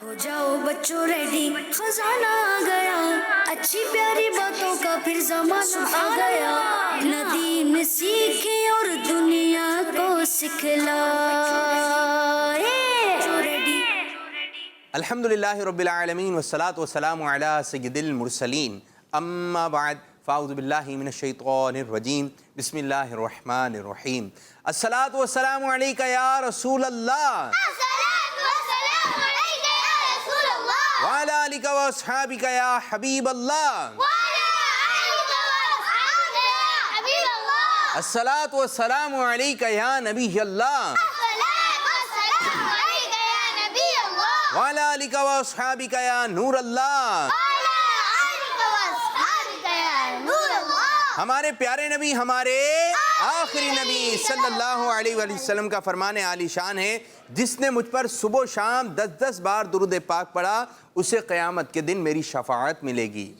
ہو جاؤ بچوں ریڈی، خزانہ آ گیا، اچھی پیاری باتوں کا پھر زمانہ آ گیا، ندیم سیکھے اور دنیا کو سکھلائے۔ الحمدللہ رب العالمین والصلاة والسلام علی سید المرسلین، اما بعد فاعوذ باللہ من الشیطان الرجیم، بسم اللہ الرحمن الرحیم۔ الصلاة والسلام علیکہ یا رسول اللہ، وعلی آلکہ واصحابکہ یا حبیب اللہ، الصلاة والسلام علیکہ یا نبی اللہ، وعلی آلکہ واصحابکہ یا نور اللہ۔ ہمارے پیارے نبی، ہمارے آخری نبی صلی اللہ علیہ وآلہ وسلم کا فرمان عالی شان ہے، جس نے مجھ پر صبح و شام 10 بار درود پاک پڑھا، اسے قیامت کے دن میری شفاعت ملے گی۔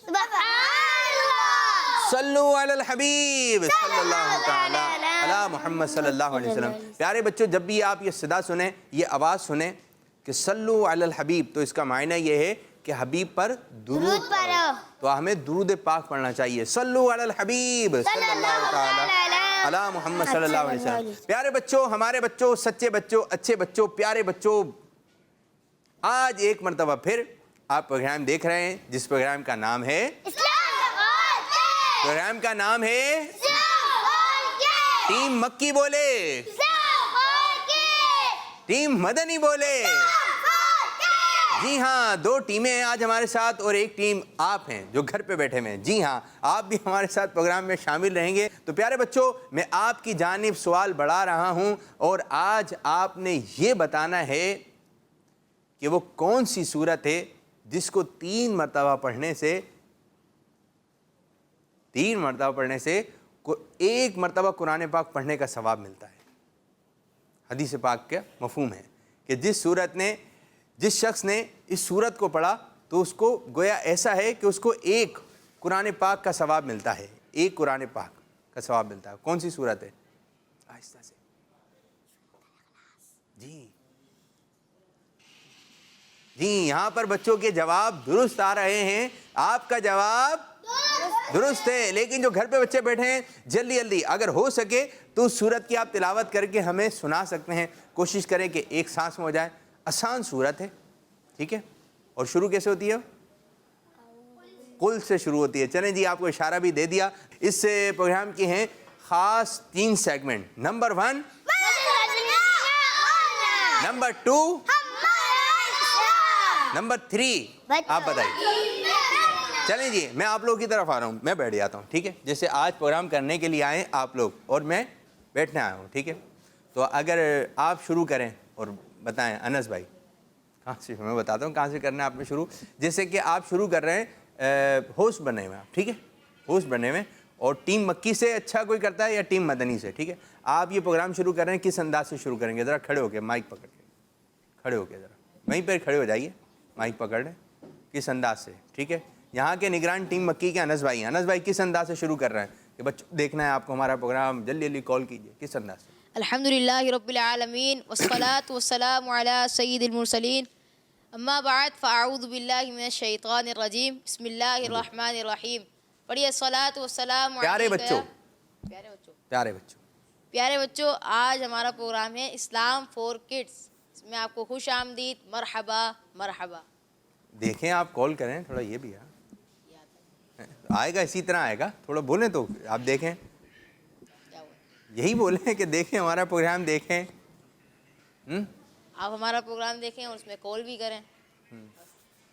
صلو علی الحبیب صلی اللہ تعالی علی محمد صلی اللہ علیہ وسلم۔ پیارے بچوں، جب بھی آپ یہ صدا سنیں، یہ آواز سنیں کہ صلو علی الحبیب، تو اس کا معنی یہ ہے کہ حبیب پر درود پڑھو، تو ہمیں درود پاک پڑھنا چاہیے۔ صلو علی الحبیب صلی اللہ تعالی علی محمد صلی اللہ علیہ وسلم۔ پیارے بچوں، ہمارے بچوں، سچے بچوں، اچھے بچوں، پیارے بچوں، آج ایک مرتبہ پھر آپ پروگرام دیکھ رہے ہیں، جس پروگرام کا نام ہے ٹیم مکی بولے، ٹیم مدنی بولے۔ جی ہاں، 2 ٹیمیں ہیں آج ہمارے ساتھ، اور ایک ٹیم آپ ہیں جو گھر پہ بیٹھے ہوئے ہیں۔ جی ہاں، آپ بھی ہمارے ساتھ پروگرام میں شامل رہیں گے۔ تو پیارے بچوں، میں آپ کی جانب سوال بڑھا رہا ہوں، اور آج آپ نے یہ بتانا ہے کہ وہ کون سی سورت ہے جس کو 3 مرتبہ پڑھنے سے 1 مرتبہ قرآن پاک پڑھنے کا ثواب ملتا ہے۔ حدیث پاک کا مفہوم ہے کہ جس شخص نے اس سورت کو پڑھا تو اس کو گویا ایسا ہے کہ اس کو 1 قرآن پاک کا ثواب ملتا ہے، 1 قرآن پاک کا ثواب ملتا ہے۔ کون سی سورت ہے؟ آہستہ سے۔ جی، یہاں پر بچوں کے جواب درست آ رہے ہیں، آپ کا جواب درست ہے، لیکن جو گھر پہ بچے بیٹھے ہیں، جلدی اگر ہو سکے تو اس سورت کی آپ تلاوت کر کے ہمیں سنا سکتے ہیں۔ کوشش کریں کہ ایک سانس میں ہو جائے۔ آسان سورت ہے، ٹھیک ہے؟ اور شروع کیسے ہوتی ہے؟ قل سے شروع ہوتی ہے۔ چلیں جی، آپ کو اشارہ بھی دے دیا۔ اس پروگرام کی ہیں خاص 3 سیگمنٹ۔ Number 1، number 2، number 3۔ آپ بتائیے۔ چلیں جی، میں آپ لوگوں کی طرف آ رہا ہوں، میں بیٹھ جاتا ہوں، ٹھیک ہے؟ جیسے آج پروگرام کرنے کے لیے آئے آپ لوگ، اور میں بیٹھنے آیا ہوں، ٹھیک ہے؟ تو اگر آپ شروع کریں اور بتائیں، انس بھائی کہاں سے؟ میں بتاتا ہوں کہاں سے کرنا ہے آپ نے شروع۔ جیسے کہ آپ شروع کر رہے ہیں ہوسٹ بننے میں، آپ ٹھیک ہے؟ ہوسٹ بننے میں، اور ٹیم مکی سے اچھا کوئی کرتا ہے یا ٹیم مدنی سے؟ ٹھیک ہے، آپ یہ پروگرام شروع کر رہے ہیں، کس انداز سے شروع کریں گے؟ ذرا کھڑے ہو کے، مائک پکڑ کے کھڑے ہو کے، ذرا وہیں پہ کھڑے ہو جائیے، مائک پکڑ لیں۔ کس انداز سے؟ ٹھیک ہے، یہاں کے نگران ٹیم مکی کے انس بھائی ہیں۔ انس بھائی کس انداز سے شروع کر رہے ہیں کہ بچوں دیکھنا ہے آپ کو ہمارا پروگرام؟ جلدی کال کیجیے، کس انداز سے؟ الحمدللہ رب العالمین والصلاة والسلام علی سید المرسلین، اما بعد فاعوذ باللہ من الشیطان الرجیم، بسم اللہ الرحمن الرحیم۔ پڑھیے الصلاة والسلام پیارے بچوں، پیارے بچوں، آج ہمارا پروگرام ہے اسلام فور کڈس۔ اس میں آپ کو خوش آمدید، مرحبا مرحبا۔ دیکھیں آپ کال کریں، تھوڑا یہ بھی آئے گا، اسی طرح آئے گا، تھوڑا بولیں تو آپ دیکھیں، یہی بولیں کہ دیکھیں ہمارا پروگرام، دیکھیں۔ آپ ہمارا پروگرام دیکھیں اور اس میں کال بھی کریں۔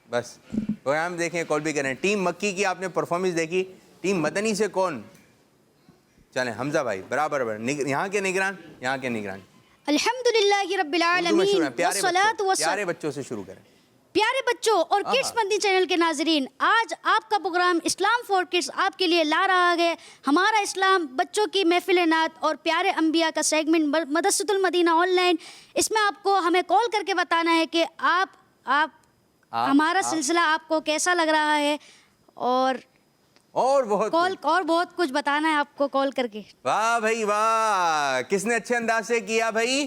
بس پروگرام دیکھیں، کال بھی کریں۔ ٹیم مکی کی آپ نے پرفارمنس دیکھی، ٹیم مدنی سے کون؟ چلیں حمزہ بھائی، برابر یہاں کے نگران۔ الحمدللہ رب العالمین پیارے بچوں سے شروع کریں۔ پیارے بچوں اور کڈس مدنی چینل کے ناظرین، آج آپ کا پروگرام اسلام فور کڈس آپ کے لیے لا رہا ہے ہمارا اسلام بچوں کی محفل نعت اور پیارے انبیاء کا سیگمنٹ مدرسۃ المدینہ آن لائن۔ اس میں آپ کو ہمیں کال کر کے بتانا ہے کہ آپ ہمارا سلسلہ آپ کو کیسا لگ رہا ہے، اور بہت کچھ بتانا ہے آپ کو کال کر کے۔ واہ بھائی واہ، کس نے اچھے انداز سے کیا بھائی؟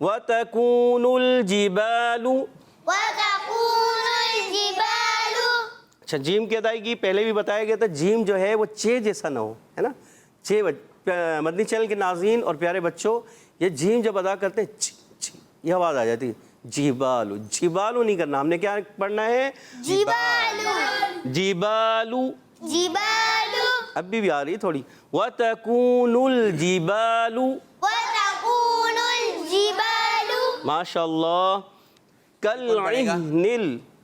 وَتَكُونُ الْجِبَالُ. وَتَكُونُ الْجِبَالُ. اچھا جیم کی ادائیگی پہلے بھی بتایا گیا تھا. جیم جو ہے وہ چے جیسا نہ ہو, ہے نا. چے مدنی چینل کے ناظرین اور پیارے بچوں, یہ جیم جب ادا کرتے ہیں یہ آواز آ جاتی ہے. جیبالو, جیبالو نہیں کرنا, ہم نے کیا پڑھنا ہے؟ جِبَالُ. جیبالو. جِبَالُ. اب بھی آ رہی تھوڑی. وَتَكُونُ الْجِبَالُ. وَتَكُونُ الْجِبَالُ. ماشاء اللہ. کَالْعِهْنِ.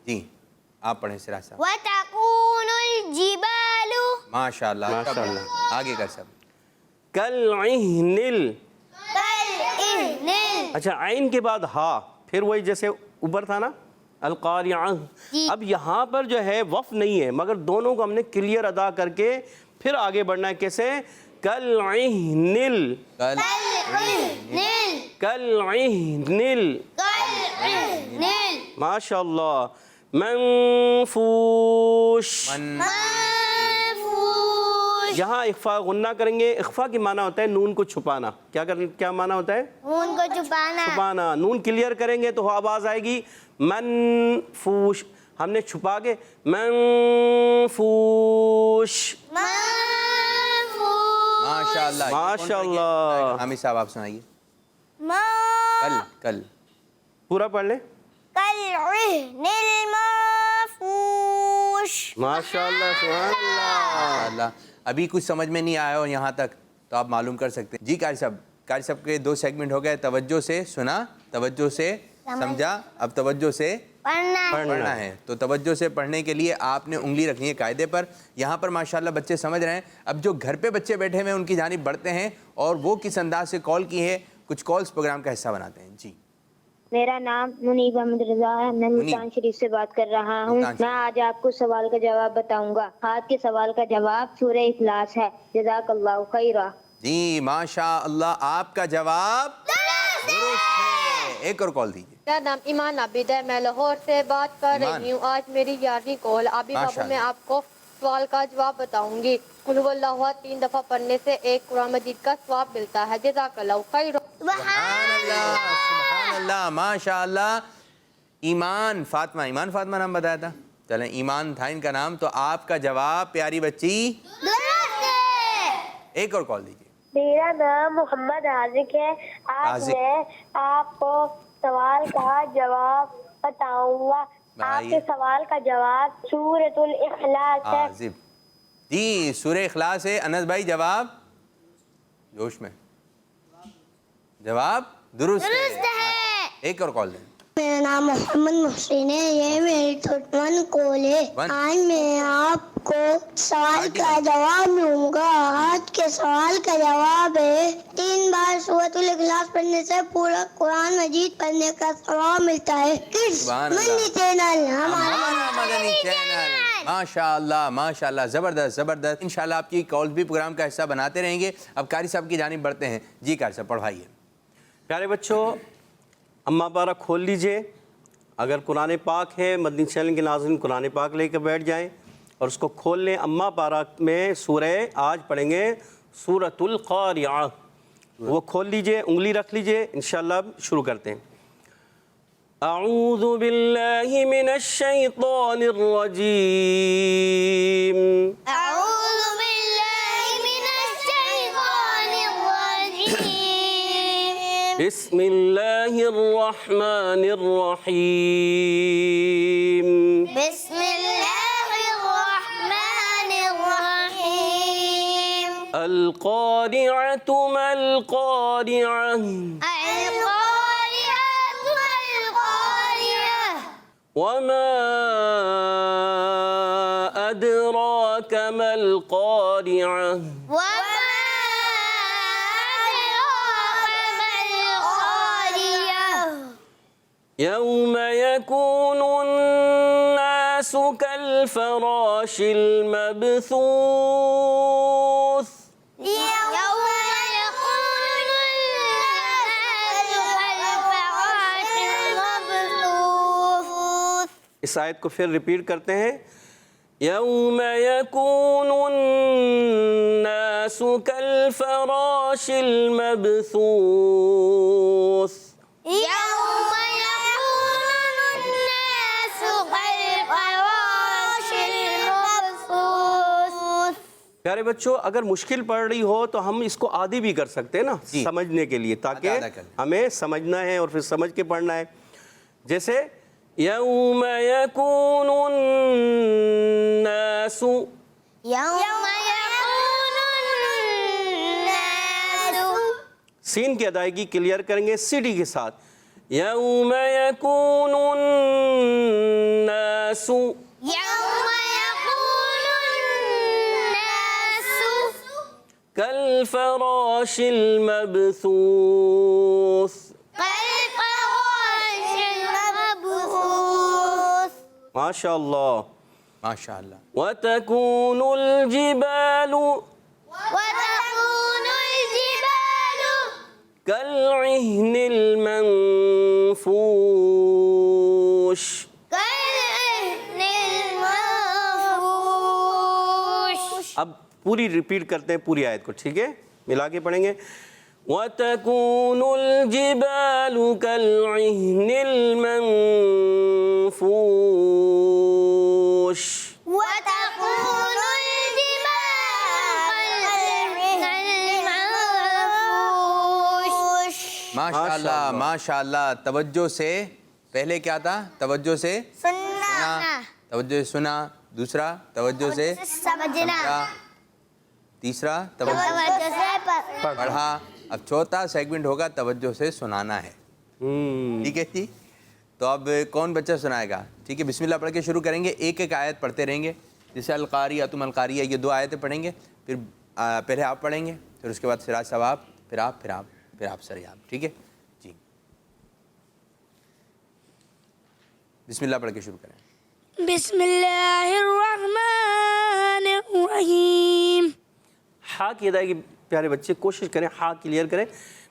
جی آپ پڑھیں سراج صاحب. وَتَكُونُ الْجِبَالُ. ماشاء اللہ. ماشاء اللہ. آگے کر سب. کَالْعِهْنِ. كَالْعِهْنِ. اچھا عین کے بعد ہا, پھر وہی جیسے اوپر تھا نا القاریعہ. اب یہاں پر جو ہے وقف نہیں ہے, مگر دونوں کو ہم نے کلیئر ادا کر کے پھر آگے بڑھنا ہے. کیسے؟ کَالْعِهْنِ. كَالْعِهْنِ. کَالْعِهْنِ. كَالْعِهْنِ. ماشاء اللہ. منفوش. منفوش. یہاں اخفا غنہ کریں گے. اخفا کی معنی ہوتا ہے نون کو چھپانا. کیا معنی ہوتا ہے؟ نون کو چھپانا. چھپانا. نون کلیئر کریں گے تو آواز آئے گی منفوش. ہم نے چھپا کے منفوش. منفوش. ماشاء اللہ. ماشاء اللہ. حامد صاحب آپ سنائیے. کل پورا پڑھ لیں. كالعهن المنفوش. ماشاء اللہ. سبحان اللہ. اللہ ابھی کچھ سمجھ میں نہیں آیا ہو یہاں تک تو آپ معلوم کر سکتے ہیں. جی قاری صاحب کے 2 سیگمنٹ ہو گئے. توجہ سے سنا, توجہ سے سمجھا, اب توجہ سے پڑھنا ہے. تو توجہ سے پڑھنے کے لیے آپ نے انگلی رکھنی ہے قاعدے پر. یہاں پر ماشاءاللہ بچے سمجھ رہے ہیں. اب جو گھر پہ بچے بیٹھے ہوئے ہیں ان کی جانب بڑھتے ہیں اور وہ کس انداز سے کال کی ہے, کچھ کالز پروگرام کا حصہ بناتے ہیں. جی میرا نام منیب احمد رضا ہے. میں ملتان شریف سے بات کر رہا ہوں. میں آج آپ کو سوال کا جواب بتاؤں گا. آج کے سوال کا جواب سورہ اخلاص ہے. جزاک اللہ خیرا. جی ماشاء اللہ آپ کا جواب درست ہے. ایک اور کال دیجیے. میرا نام ایمان عابد ہے. میں لاہور سے بات کر رہی ہوں. آج میری 11ویں کال. ابھی بابو میں آپ کو سوال کا جواب بتاؤں گی. قل هو اللہ 3 دفعہ پڑھنے سے ایک قرآن مجید کا ثواب ملتا ہے. جزاک اللہ خیر. سبحان اللہ, سبحان اللہ, ماشاء اللہ. ایمان فاطمہ نام بتایا تھا. چلیں ایمان تھا ان کا نام. تو آپ کا جواب پیاری بچی درست ہے. ایک اور کال دیجیے. میرا نام محمد عازق ہے. آج میں آپ کو سوال کا جواب بتاؤں گا. آپ کے سوال کا جواب سورۃ الاخلاص ہے. عازب. جی سورہ اخلاص ہے. انس بھائی جواب جوش میں, جواب درست ہے. ایک اور کال دیں. میرا نام محمد محسن ہے. یہ میری 1 کال ہے. آج میں آپ کو سوال کا جواب دوں گا. آج کے سوال کا جواب ہے 3 بار سورۃ الاخلاص پڑھنے سے پورا قرآن مجید پڑھنے کا ثواب ملتا ہے. مدنی چینل ہمارا مدنی چینل. ماشاء اللہ, ماشاء اللہ, زبردست زبردست. انشاءاللہ آپ کی کالز بھی پروگرام کا حصہ بناتے رہیں گے. اب قاری صاحب کی جانب بڑھتے ہیں. جی قاری صاحب پڑھائیے. پیارے بچوں اماں پارہ کھول لیجئے. اگر قرآن پاک ہے مدنی چینل کے ناظرین قرآن پاک لے کے بیٹھ جائیں اور اس کو کھول لیں. اماں پارہ میں سورہ آج پڑھیں گے سورۃ القاریعہ. وہ کھول لیجئے, انگلی رکھ لیجئے. انشاءاللہ اب شروع کرتے ہیں. اعوذ باللہ من الشیطان الرجیم. اعوذ باللہ من الشیطان الرجیم. بسم اللہ الرحمن الرحیم. بسم اللہ الرحمن الرحیم. القارعۃ ما القارعۃ. القارعۃ ما القارعۃ. وما أدراك ما القارعة. وما أدراك ما القارعة. يوم يكون الناس كالفراش المبثوث. يوم يكون الناس كالفراش المبثوث. اس آیت کو پھر ریپیٹ کرتے ہیں. يوم يكون الناس كالفراش المبثوث. پیارے بچوں اگر مشکل پڑ رہی ہو تو ہم اس کو عادی بھی کر سکتے ہیں نا سمجھنے کے لیے، تاکہ ہمیں سمجھنا ہے اور پھر سمجھ کے پڑھنا ہے. جیسے یوم یکون الناس، یوم یکون الناس، سین کی ادائیگی کلیئر کریں گے سیٹی کے ساتھ. یوم یکون الناس یوم یکون الناس کالفراش المبثوث. کالفراش المبثوث. ماشاء اللہ. ماشاء اللہ. وتكون الجبال وتكون الجبال كالعهن المنفوش. كالعهن المنفوش. اب پوری ریپیٹ کرتے ہیں پوری آیت کو، ٹھیک ہے؟ ملا کے پڑھیں گے. وتكون الجبال كالعهن المنفوش. وتكون الجبال كالعهن المنفوش. ماشاء اللہ ماشاء اللہ. توجہ سے پہلے کیا تھا؟ توجہ سے سننا، توجہ سے سنا. دوسرا توجہ سے سمجھنا، تیسرا توجہ توجہ سے پڑھا. اب چوتھا سیگمنٹ ہوگا توجہ سے سنانا ہے. ٹھیک ہے جی. تو اب کون بچہ سنائے گا؟ ٹھیک ہے، بسم اللہ پڑھ کے شروع کریں گے. ایک ایک آیت پڑھتے رہیں گے. جیسے تم القاریہ، یہ 2 آیتیں پڑھیں گے. پھر پہلے آپ پڑھیں گے، پھر اس کے بعد سراج صاحب آپ، پھر آپ سریاب. ٹھیک ہے جی. بسم اللہ پڑھ کے شروع کریں. بسم اللہ الرحمن الرحیم. ہا کی ادائیگی پیارے بچے کوشش کریں، ہا کلیئر کریں.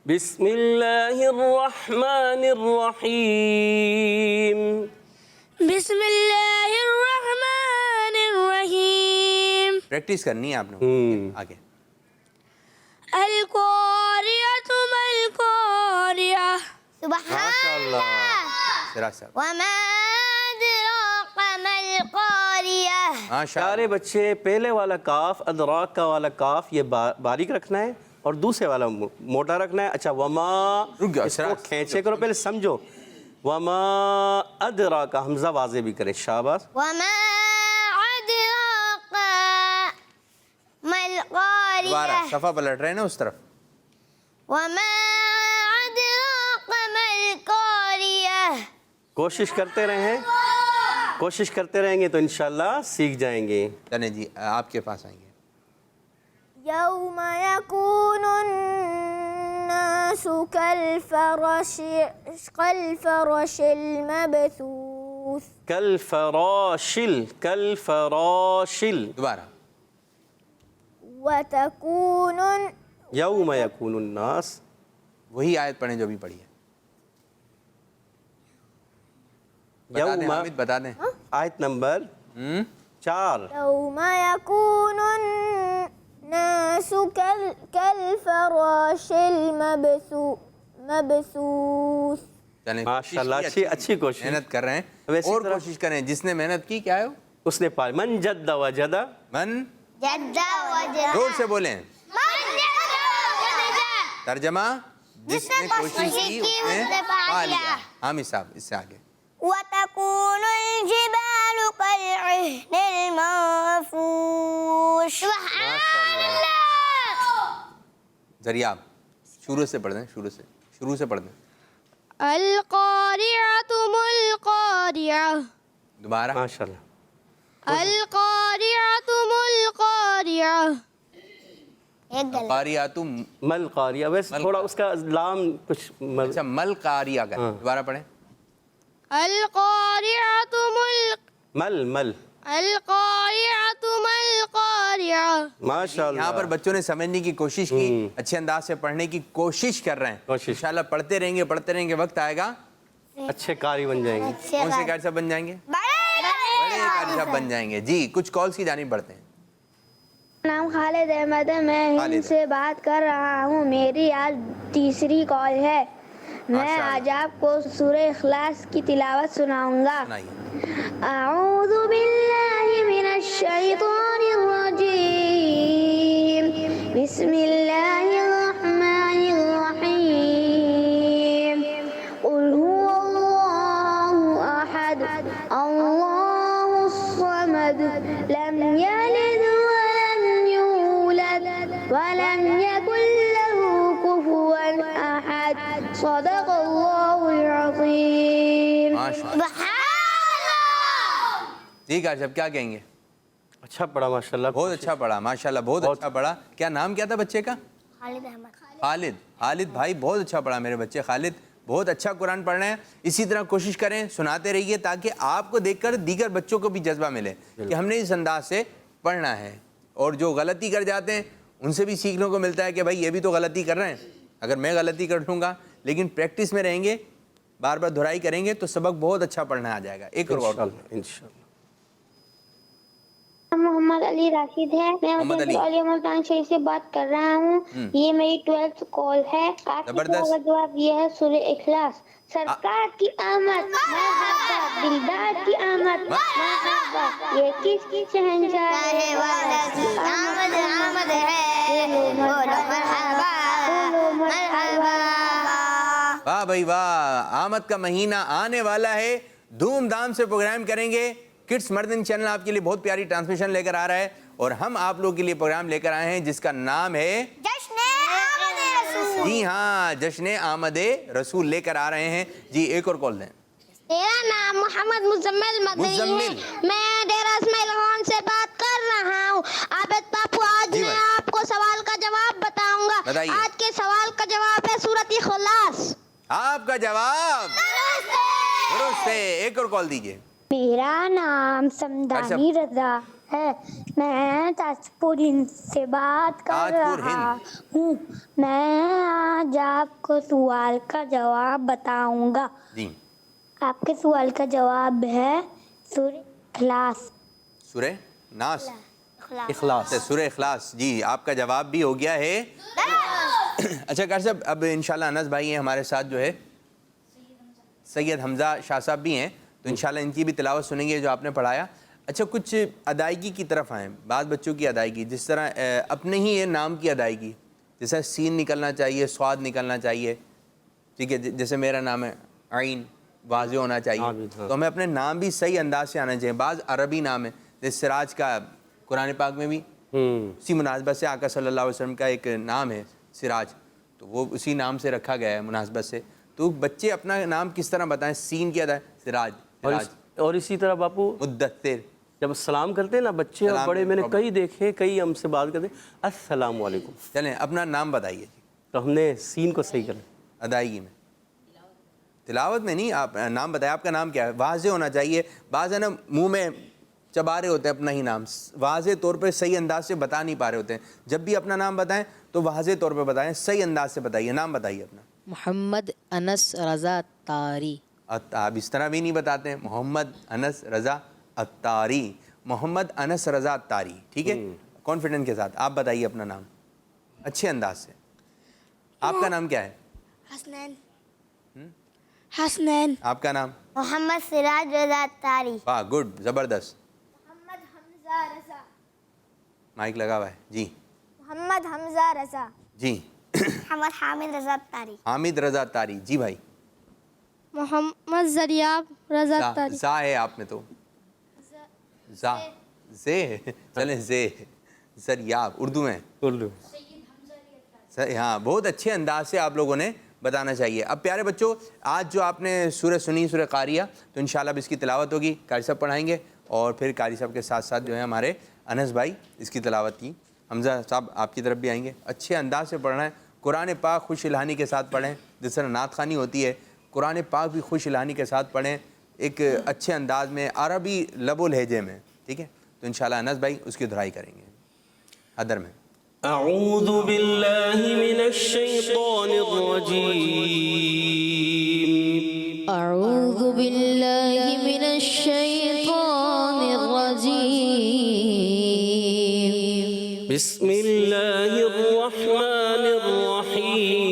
بسم اللہ الرحمن الرحیم. بسم اللہ الرحمن الرحیم. پریکٹس کرنی ہے آپ نے. آگے. القاریۃ ما القاریہ. ماشاء اللہ. سراج صاحب. وما ادراک ما القاریہ. ماشاء پیارے اللہ. بچے پہلے والا کاف، ادراک کا والا کاف یہ باریک رکھنا ہے اور دوسرے والا موٹا رکھنا ہے. اچھا وما، رک جاؤ، اس کو کھینچے کرو، پہلے سمجھو. وما ادراک، حمزہ واضح بھی کریں. شاباش. وما ادراک ما دوبارہ القاریہ. صفحہ پلٹ رہے ہیں نا اس طرف. وما ادراک ما القاریہ. کوشش کرتے رہیں گے تو انشاءاللہ سیکھ جائیں گے. چلیں جی آپ کے پاس آئیں گے. یوم یکون الناس کالفراش المبثوث. کالفراشل. دوبارہ. وتکون یوم یکون الناس. وہی آیت پڑھیں جو بھی پڑھی ہے. بتا دیں حامد، بتا دیں. آیت نمبر 4. یوم یکون الناس کالفراش المبثوث. چلیں ماشاءاللہ، اچھی کوشش. محنت کر رہے ہیں. ویسے اور کوشش کریں. جس نے محنت کی کیا ہے اس نے پا من جد وجد. من جد وجد. زور سے بولیں. من جد وجد. ترجمہ جس نے کوشش کی اس نے پا لیا. حامد صاحب اس سے آگے. وتكون الجبال كالعهن المنفوش. سبحان اللہ. ذریعہ شروع سے پڑھ دیں. شروع سے پڑھ دیں. القاریۃ ما القاریہ. دوبارہ. ماشاءاللہ. القاریۃ ما القاریہ. قاریات مل قاریہ. ویسے تھوڑا اس کا لام کچھ اچھا مل قاریہ کا. دوبارہ پڑھیں. القاریۃ مل القاریۃ ما القاریہ. ماشاءاللہ. یہاں پر بچوں نے سمجھنے کی کوشش کی، اچھے انداز سے پڑھنے کی کوشش کر رہے ہیں. انشاءاللہ پڑھتے رہیں گے، وقت آئے گا اچھے قاری بن جائیں گے. کون سے قاری صاحب بن جائیں گے؟ بڑے قاری صاحب بن جائیں گے. جی کچھ کالز کی جانب بڑھتے ہیں. نام خالد احمد ہے، میں ہند سے بات کر رہا ہوں. میری آج تیسری کال ہے. میں آج آپ کو سورہ اخلاص کی تلاوت سناؤں گا. اعوذ باللہ من الشیطان الرجیم. بسم اللہ الرحمن الرحیم قل هو اللہ احد اللہ الصمد لم یلد ولم یولد ولم یکن له کفوا احد صدق اللہ العظیم. ماشاء اللہ. ٹھیک ہے جب کیا کہیں گے؟ اچھا پڑھا ماشاءاللہ. بہت اچھا پڑھا ماشاءاللہ, بہت اچھا پڑھا. کیا نام کیا تھا بچے کا؟ خالد احمد. خالد. خالد بھائی بہت اچھا پڑھا میرے بچے. خالد بہت اچھا قرآن پڑھ رہے ہیں. اسی طرح کوشش کریں, سناتے رہیے تاکہ آپ کو دیکھ کر دیگر بچوں کو بھی جذبہ ملے کہ ہم نے اس انداز سے پڑھنا ہے. اور جو غلطی کر جاتے ہیں ان سے بھی سیکھنے کو ملتا ہے کہ بھائی یہ بھی تو غلطی کر رہے ہیں. اگر میں غلطی کر لوں گا لیکن پریکٹس میں رہیں گے, بار بار دہرائی کریں گے تو سبق بہت اچھا پڑھنا آ جائے گا. ایک اور انشاءاللہ. محمد علی راشد ہے. میں علی ملتان شریف سے بات کر رہا ہوں. یہ میری 12th کال ہے. آپ کا جواب یہ ہے سورہ اخلاص. سرکار کی آمد مرحبا, دلدار کی آمد مرحبا, یہ کس کی شہنشاہ ہے آمد آمد ہے مرحبا. واہ بھائی واہ. آمد کا مہینہ آنے والا ہے, دھوم دھام سے پروگرام کریں گے. کڈس مردن چینل آپ کے لیے بہت پیاری ٹرانسمیشن لے کر آ رہا ہے اور ہم آپ لوگوں کے لیے پروگرام لے کر آئے ہیں جس کا نام ہے جشن آمد رسول. جی ہاں, جشن آمد رسول لے کر آ رہے ہیں. جی ایک اور کال دیں. میرا نام محمد مزمل مدنی ہے. میں ڈیرہ اسماعیل خان سے بات کر رہا ہوں. عابد پاپو آج میں آپ کو سوال کا جواب بتاؤں گا. آج کے سوال کا جواب ہے سورۃ اخلاص. آپ کا جواب درست ہے. ایک اور کال دیجیے. میرا نام سمدانی رضا ہے. میں تاجپور ہند سے بات کر رہا ہوں. میں آج آپ کو سوال کا جواب بتاؤں گا. جی آپ کے سوال کا جواب ہے سورہ اخلاص. سورہ ناس. اخلاص. سورہ اخلاص. جی آپ کا جواب بھی ہو گیا ہے. اچھا کار صاحب, اب انشاءاللہ انس بھائی ہیں ہمارے ساتھ, جو ہے سید حمزہ شاہ صاحب بھی ہیں, تو انشاءاللہ ان کی بھی تلاوت سنیں گے جو آپ نے پڑھایا. اچھا کچھ ادائیگی کی طرف آئیں. بعض بچوں کی ادائیگی جس طرح اپنے ہی یہ نام کی ادائیگی, جیسے سین نکلنا چاہیے, سواد نکلنا چاہیے, ٹھیک ہے, جیسے میرا نام ہے عین, واضح ہونا چاہیے, تو ہمیں اپنے نام بھی صحیح انداز سے آنا چاہیے. بعض عربی نام ہے, جیسے سراج کا قرآن پاک میں بھی اسی مناسبت سے آقا صلی اللہ علیہ وسلم کا ایک نام ہے سراج, تو وہ اسی نام سے رکھا گیا ہے مناسبت سے. تو بچے اپنا نام کس طرح بتائیں, سین کی ادائیں سراج, اور اسی طرح باپو مدثر, جب سلام کرتے ہیں نا بچے اور بڑے, میں نے کئی دیکھے, کئی ہم سے بات کرتے ہیں السلام علیکم. چلیں اپنا نام بتائیے. تو ہم نے سین کو صحیح کرا ادائیگی میں, تلاوت میں نہیں. آپ نام بتائیں, آپ کا نام کیا ہے, واضح ہونا چاہیے. بعض ہے نا منہ میں چبا رہے ہوتے ہیں اپنا ہی نام, واضح طور پہ صحیح انداز سے بتا نہیں پا رہے ہوتے ہیں. جب بھی اپنا نام بتائیں تو واضح طور پہ بتائیں, صحیح انداز سے بتائیے. نام بتائیے اپنا. محمد انس رضا تاری. آپ اس طرح بھی نہیں بتاتے ہیں, محمد انس رضا اتاری, محمد انس رضا اتاری, ٹھیک ہے, کانفیڈنس کے ساتھ. آپ بتائیے اپنا نام اچھے انداز سے. آپ کا نام کیا ہے؟ حسنین. حسنین. آپ کا نام؟ محمد سراج رضا تاری. واہ گڈ, زبردست. محمد حمزہ رضا. مائک لگا ہوا ہے. جی محمد حمزہ رضا. جی محمد حامد رضا تاری. حامد رضا تاری. جی بھائی. محمد زریاب رضا تاری. زا ہے آپ میں تو, زا زے, چلیں زے, زریاب اردو میں. ہاں بہت اچھے انداز سے آپ لوگوں نے بتانا چاہیے. اب پیارے بچوں, آج جو آپ نے سورہ سنی, سورہ قاریہ, تو انشاءاللہ اب اس کی تلاوت ہوگی. قاری صاحب پڑھائیں گے اور پھر قاری صاحب کے ساتھ ساتھ جو ہے ہمارے انس بھائی اس کی تلاوت کی. حمزہ صاحب آپ کی طرف بھی آئیں گے. اچھے انداز سے پڑھنا ہے. قرآن پاک خوش الہانی کے ساتھ پڑھیں, جس طرح نعت خوانی ہوتی ہے, قرآن پاک بھی خوش الہانی کے ساتھ پڑھیں, ایک اچھے انداز میں, عربی لب و لہجے میں, ٹھیک ہے. تو انشاءاللہ انس بھائی اس کی دہرائی کریں گے حدر میں. اعوذ باللہ من الشیطان الرجیم. اعوذ باللہ من الشیطان الرجیم. بسم اللہ الرحمن الرحیم.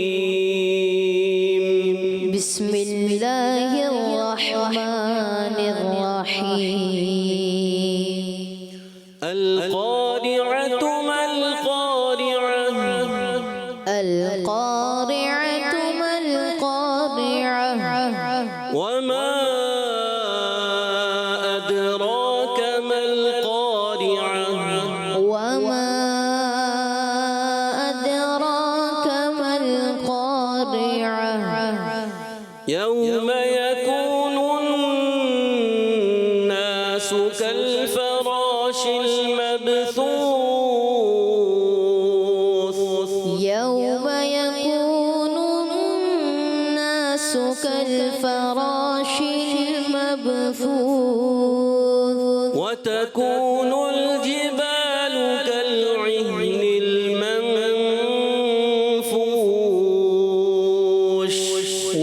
بسم اللہ الرحمن الرحیم. القارعة ما القارعة. المبثوث يوم يكون الناس كالفراش المبثوث وتكون الجبال كالعهن المنفوش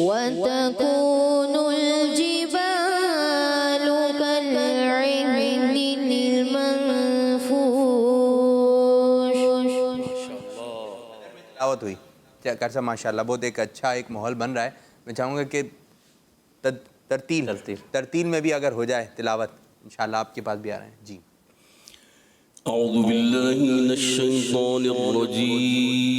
وتكون الجبال كالعهن المنفوش. تلاوت ہوئی کرسا ماشاء اللہ بہت ایک اچھا ایک ماحول بن رہا ہے. میں چاہوں گا کہ ترتیل میں بھی اگر ہو جائے تلاوت انشاءاللہ آپ کے پاس بھی آ رہے ہیں. جی اعوذ باللہ من الشیطان الرجیم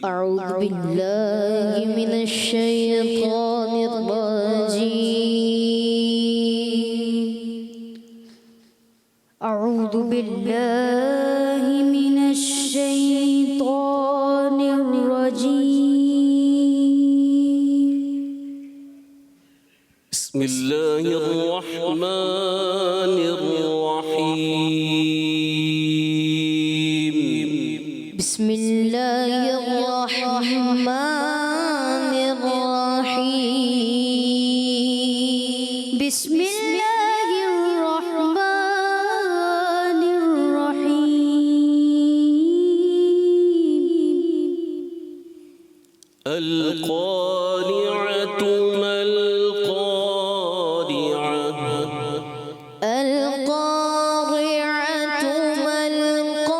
أعوذ بالله من الشيطان الرجيم. أعوذ بالله من الشيطان الرجيم. بسم اللہ الرحمن الرحیم. بسم الله الرحمن الرحيم. بسم الله الرحمن الرحيم. القارعة ما القارعة القارعة ما القارعة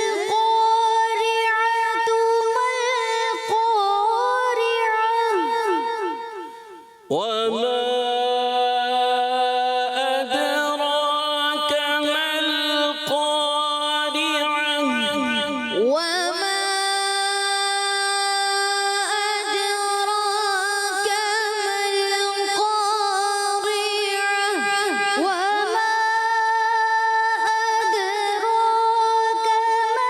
القارعة ما القارعة وما أدراك ما القارعة وما أدراك ما القارعة وما أدراك ما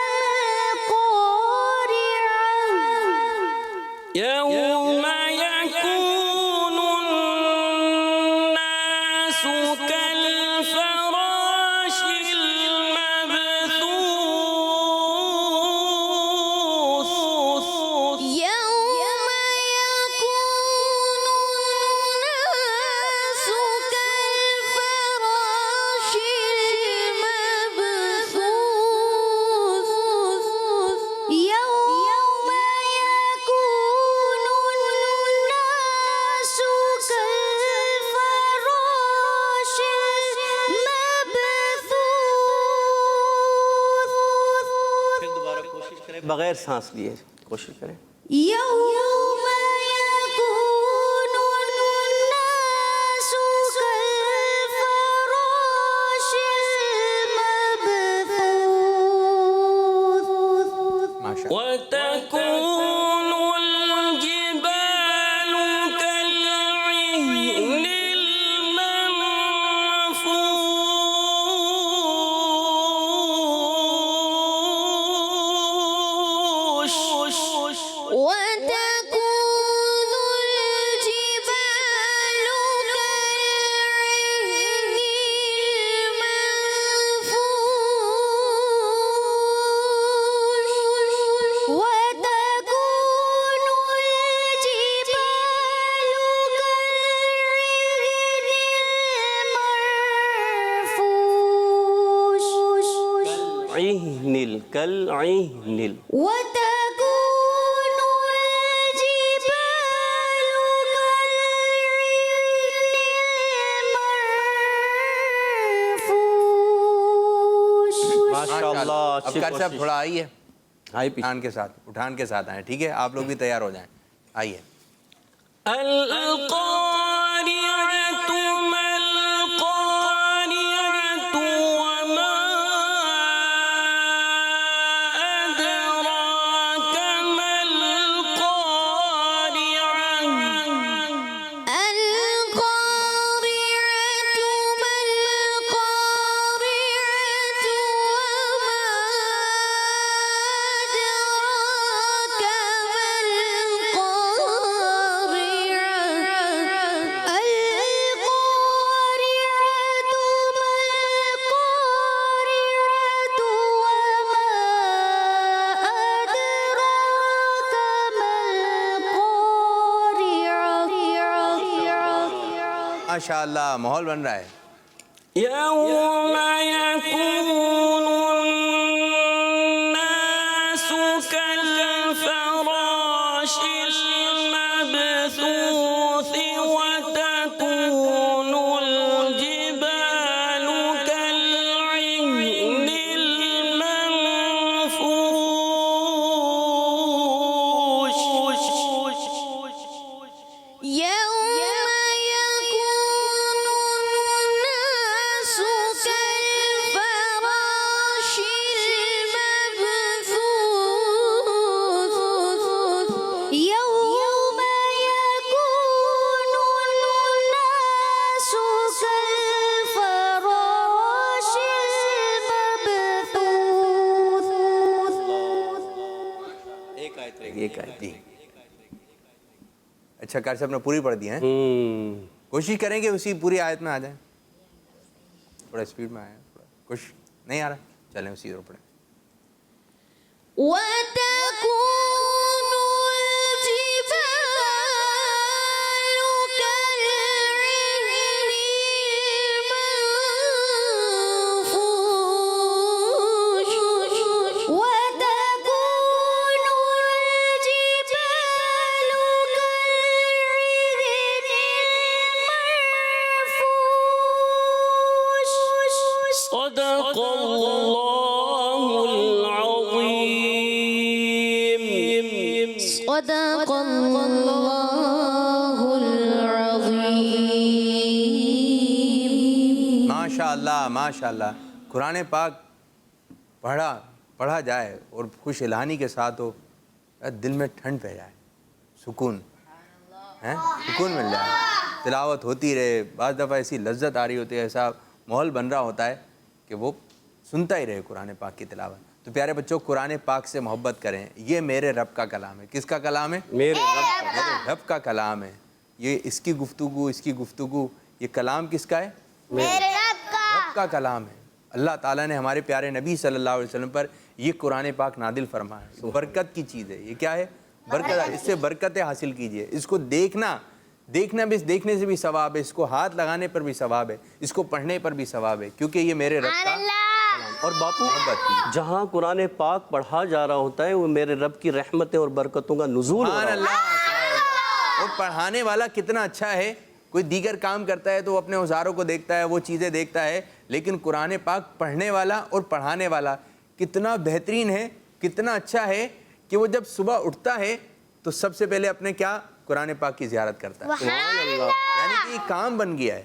القارعة يوم يكون الناس كالفراش المبثوث يوم يكون الناس كالفراش المبثوث يوم يكون الناس كالفراش المبثوث. پھر دوبارہ کوشش کریں بغیر سانس لیے کوشش کریں. يوم يكون الناس كالفراش المبثوث. ماشاء اللہ. وتكون الجبال كالعهن المنفوش وتكون الجبال كالعهن المنفوش وتكون الجبال كالعهن المنفوش. كالعهن وتكون الجبال كالعهن المنفوش. ماشاء اللہ. اب اچھی کر صاحب کوشش. تھوڑا آئیے آئی پیچھے. اٹھان کے ساتھ آئیں. ٹھیک ہے آپ لوگ بھی تیار ہو جائیں. آئیے. القارعة ما القارعة وما أدراك ما القارعة القارعة ما القارعة وما أدراك ما القارعة ماشاء اللہ ماحول بن رہا ہے. يوم يكون الناس كالفراش المبثوث وتكون الجبال كالعهن المنفوش. ایک آیت جی. اچھا قاری صاحب نے پوری پڑھ دی ہیں. کوشش کریں گے اسی پوری آیت میں آ جائیں. تھوڑا اسپیڈ میں آئے, کوشش نہیں آ رہا, چلیں اسی طرح پڑھیں. صدق اللہ العظیم. صدق اللہ العظیم. ماشاء اللہ ماشاء اللہ. قرآن پاک پڑھا جائے اور خوش الہانی کے ساتھ ہو, دل میں ٹھنڈ پہ جائے, سکون سکون مل جائے. تلاوت ہوتی رہے, بعض دفعہ ایسی لذت آ رہی ہوتی ہے, ایسا ماحول بن رہا ہوتا ہے کہ وہ سنتا ہی رہے قرآن پاک کی تلاوت. تو پیارے بچوں قرآن پاک سے محبت کریں. یہ میرے رب کا کلام ہے. کس کا کلام ہے؟ میرے رب کا کلام ہے. یہ اس کی گفتگو یہ کلام کس کا ہے؟ میرے رب کا کلام ہے. اللہ تعالیٰ نے ہمارے پیارے نبی صلی اللہ علیہ وسلم پر یہ قرآن پاک نادل فرمایا ہے. برکت کی چیز ہے. یہ کیا ہے؟ برکت. اس سے برکتیں حاصل کیجئے. اس کو دیکھنا بھی, دیکھنے سے بھی ثواب ہے, اس کو ہاتھ لگانے پر بھی ثواب ہے, اس کو پڑھنے پر بھی ثواب ہے, کیونکہ یہ میرے رب کا. اور باپو جہاں قرآن پاک پڑھا جا رہا ہوتا ہے وہ میرے رب کی رحمتیں اور برکتوں کا نزول ہو رہا ہوتا ہے. اور پڑھانے والا کتنا اچھا ہے. کوئی دیگر کام کرتا ہے تو وہ اپنے اوزاروں کو دیکھتا ہے, وہ چیزیں دیکھتا ہے, لیکن قرآن پاک پڑھنے والا اور پڑھانے والا کتنا بہترین ہے, کتنا اچھا ہے کہ وہ جب صبح اٹھتا ہے تو سب سے پہلے اپنے کیا قرآن پاک کی زیارت کرتا ہے. یعنی کہ یہ کام بن گیا ہے,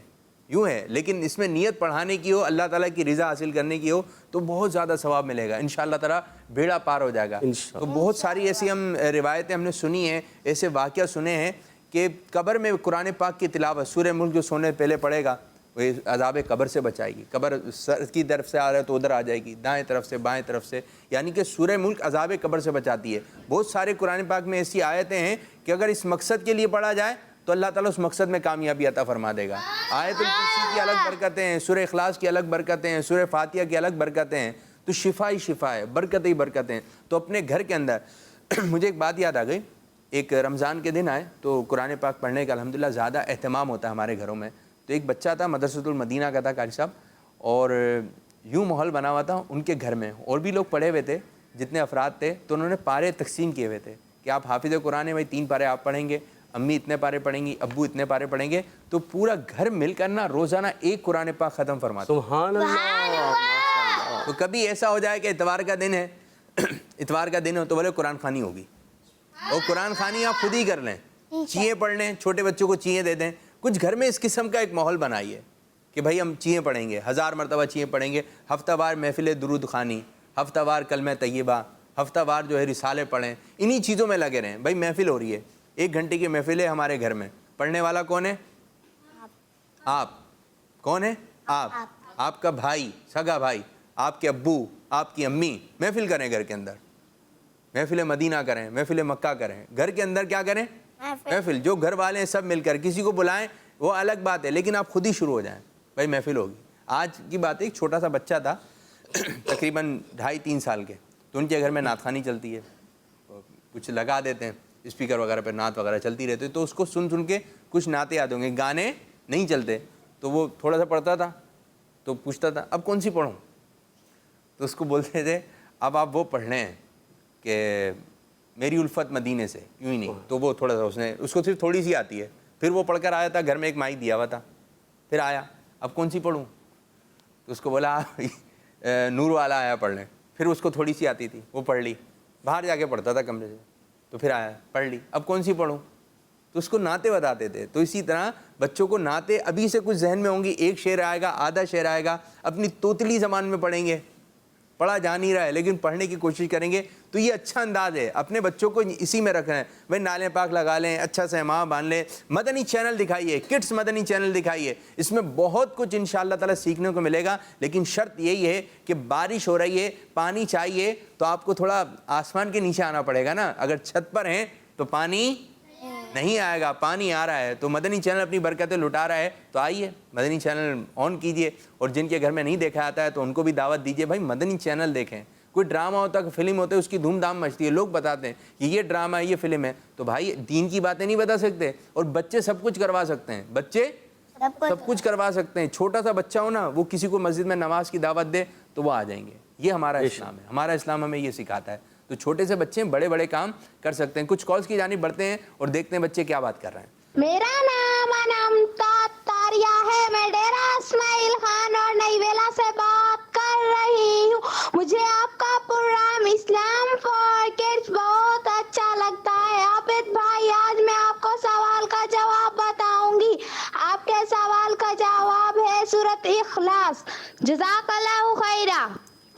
یوں ہے, لیکن اس میں نیت پڑھانے کی ہو, اللہ تعالیٰ کی رضا حاصل کرنے کی ہو تو بہت زیادہ ثواب ملے گا انشاءاللہ تعالیٰ. بیڑا پار ہو جائے گا. تو بہت ساری ایسی روایتیں ہم نے سنی ہیں, ایسے واقعہ سنے ہیں کہ قبر میں قرآن پاک کی تلاوت, سورہ ملک جو سونے پہلے پڑھے گا وہ عذاب قبر سے بچائے گی. قبر سر کی طرف سے آ رہا ہے تو ادھر آ جائے گی, دائیں طرف سے بائیں طرف سے, یعنی کہ سورہ ملک عذاب قبر سے بچاتی ہے. بہت سارے قرآن پاک میں ایسی آیتیں ہیں کہ اگر اس مقصد کے لیے پڑھا جائے تو اللہ تعالیٰ اس مقصد میں کامیابی عطا فرما دے گا. آیت الکرسی کی الگ برکتیں ہیں, سورہ اخلاص کی الگ برکتیں ہیں, سورہ فاتحہ کی الگ برکتیں ہیں. تو شفا ہی شفا ہے, برکت ہی برکتیں. تو اپنے گھر کے اندر مجھے ایک بات یاد آ گئی. ایک رمضان کے دن آئے تو قرآن پاک پڑھنے کا الحمدللہ زیادہ اہتمام ہوتا ہے ہمارے گھروں میں. تو ایک بچہ تھا, مدرسۃ المدینہ کا تھا قاری صاحب, اور یوں ماحول بنا ہوا تھا ان کے گھر میں, اور بھی لوگ پڑھے ہوئے تھے جتنے افراد تھے. تو انہوں نے پارے تقسیم کیے ہوئے تھے کہ آپ حافظ قرآن ہیں بھائی, 3 پارے آپ پڑھیں گے, امی اتنے پارے پڑھیں گی, ابو اتنے پارے پڑھیں گے. تو پورا گھر مل کر نا روزانہ ایک قرآن پاک ختم فرماتے. سبحان اللہ. تو کبھی ایسا ہو جائے کہ اتوار کا دن ہے, اتوار کا دن ہو تو بولے قرآن خوانی ہوگی, اور قرآن خوانی آپ خود ہی کر لیں, چیئیں پڑھ لیں, چھوٹے بچوں کو چیئیں دے دیں. کچھ گھر میں اس قسم کا ایک ماحول بنائیے کہ بھائی ہم چیئیں پڑھیں گے, 1000 مرتبہ چیئیں پڑھیں گے. ہفتہ وار محفل درود خوانی, ہفتہ وار کلمہ طیبہ, ہفتہ وار جو ہے رسالے پڑھیں. انہی چیزوں میں لگے رہیں. بھائی محفل ہو رہی ہے, 1 گھنٹے کی محفل ہے ہمارے گھر میں, پڑھنے والا کون ہے؟ آپ. کون ہے؟ آپ کا بھائی, سگا بھائی, آپ کے ابو, آپ کی امی. محفل کریں گھر کے اندر, محفل مدینہ کریں, محفل مکہ کریں. گھر کے اندر کیا کریں؟ محفل. جو گھر والے ہیں سب مل کر, کسی کو بلائیں وہ الگ بات ہے, لیکن آپ خود ہی شروع ہو جائیں, بھائی محفل ہوگی. آج کی بات ہے, ایک چھوٹا سا بچہ تھا تقریباً 2.5-3 سال کے. تو ان کے گھر میں نعت خوانی چلتی ہے, کچھ لگا دیتے ہیں اسپیکر وغیرہ پہ, نعت وغیرہ چلتی رہتی ہے. تو اس کو سن کے کچھ نعتیں یاد ہوں گے, گانے نہیں چلتے تو وہ تھوڑا سا پڑھتا تھا تو پوچھتا تھا اب کون سی پڑھوں، تو اس کو بولتے تھے اب آپ وہ پڑھ لیں کہ میری الفت مدینے سے، یوں ہی نہیں، تو وہ تھوڑا سا اس کو صرف تھوڑی سی آتی ہے، پھر وہ پڑھ کر آیا تھا، گھر میں ایک مائک دیا ہوا تھا، پھر آیا اب کون سی پڑھوں، تو اس کو بولا نور والا آیا پڑھ لیں، پھر اس کو تھوڑی سی آتی تھی وہ پڑھ لی، باہر جا کے پڑھتا تھا کمرے سے، تو پھر آیا پڑھ لی، اب کون سی پڑھوں، تو اس کو نعتیں بتاتے تھے. تو اسی طرح بچوں کو نعتیں ابھی سے کچھ ذہن میں ہوں گی، ایک شعر آئے گا، آدھا شعر آئے گا، اپنی توتلی زبان میں پڑھیں گے، پڑھا جا نہیں رہا ہے لیکن پڑھنے کی کوشش کریں گے، تو یہ اچھا انداز ہے. اپنے بچوں کو اسی میں رکھنا ہے، بھائی نالے پاک لگا لیں، اچھا سا امام باندھ لیں، مدنی چینل دکھائیے، کڈس مدنی چینل دکھائیے، اس میں بہت کچھ انشاءاللہ تعالیٰ سیکھنے کو ملے گا. لیکن شرط یہی ہے کہ بارش ہو رہی ہے، پانی چاہیے، تو آپ کو تھوڑا آسمان کے نیچے آنا پڑے گا نا. اگر چھت پر ہیں تو پانی نہیں آئے گا، پانی آ رہا ہے، تو مدنی چینل اپنی برکتیں لٹا رہا ہے، تو آئیے مدنی چینل آن کیجئے. اور جن کے گھر میں نہیں دیکھا آتا ہے تو ان کو بھی دعوت دیجئے، بھائی مدنی چینل دیکھیں. کوئی ڈرامہ ہوتا ہے، فلم ہوتے ہے، اس کی دھوم دھام مچتی ہے، لوگ بتاتے ہیں کہ یہ ڈرامہ ہے، یہ فلم ہے، تو بھائی دین کی باتیں نہیں بتا سکتے، اور بچے سب کچھ کروا سکتے ہیں، بچے سب کچھ کروا سکتے ہیں. چھوٹا سا بچہ ہو نا، وہ کسی کو مسجد میں نماز کی دعوت دے تو وہ آ جائیں گے. یہ ہمارا اسلام ہے، ہمارا اسلام ہمیں یہ سکھاتا ہے. تو چھوٹے سے بچے بڑے بڑے کام کر سکتے ہیں. کچھ کالز کی جانب بڑھتے ہیں اور دیکھتے ہیں بچے کیا بات کر رہے ہیں. میرا نام انمتا تاریہ ہے، میں ڈیرہ اسماعیل خان اور نئی ویلا سے بات کر رہی ہوں. مجھے آپ کا پروگرام اسلام فار کڈس بہت اچھا لگتا ہے. عابد بھائی، آج میں آپ کو سوال کا جواب بتاؤں گی. آپ کے سوال کا جواب ہے سورۃ اخلاص. جزاک اللہ خیرہ.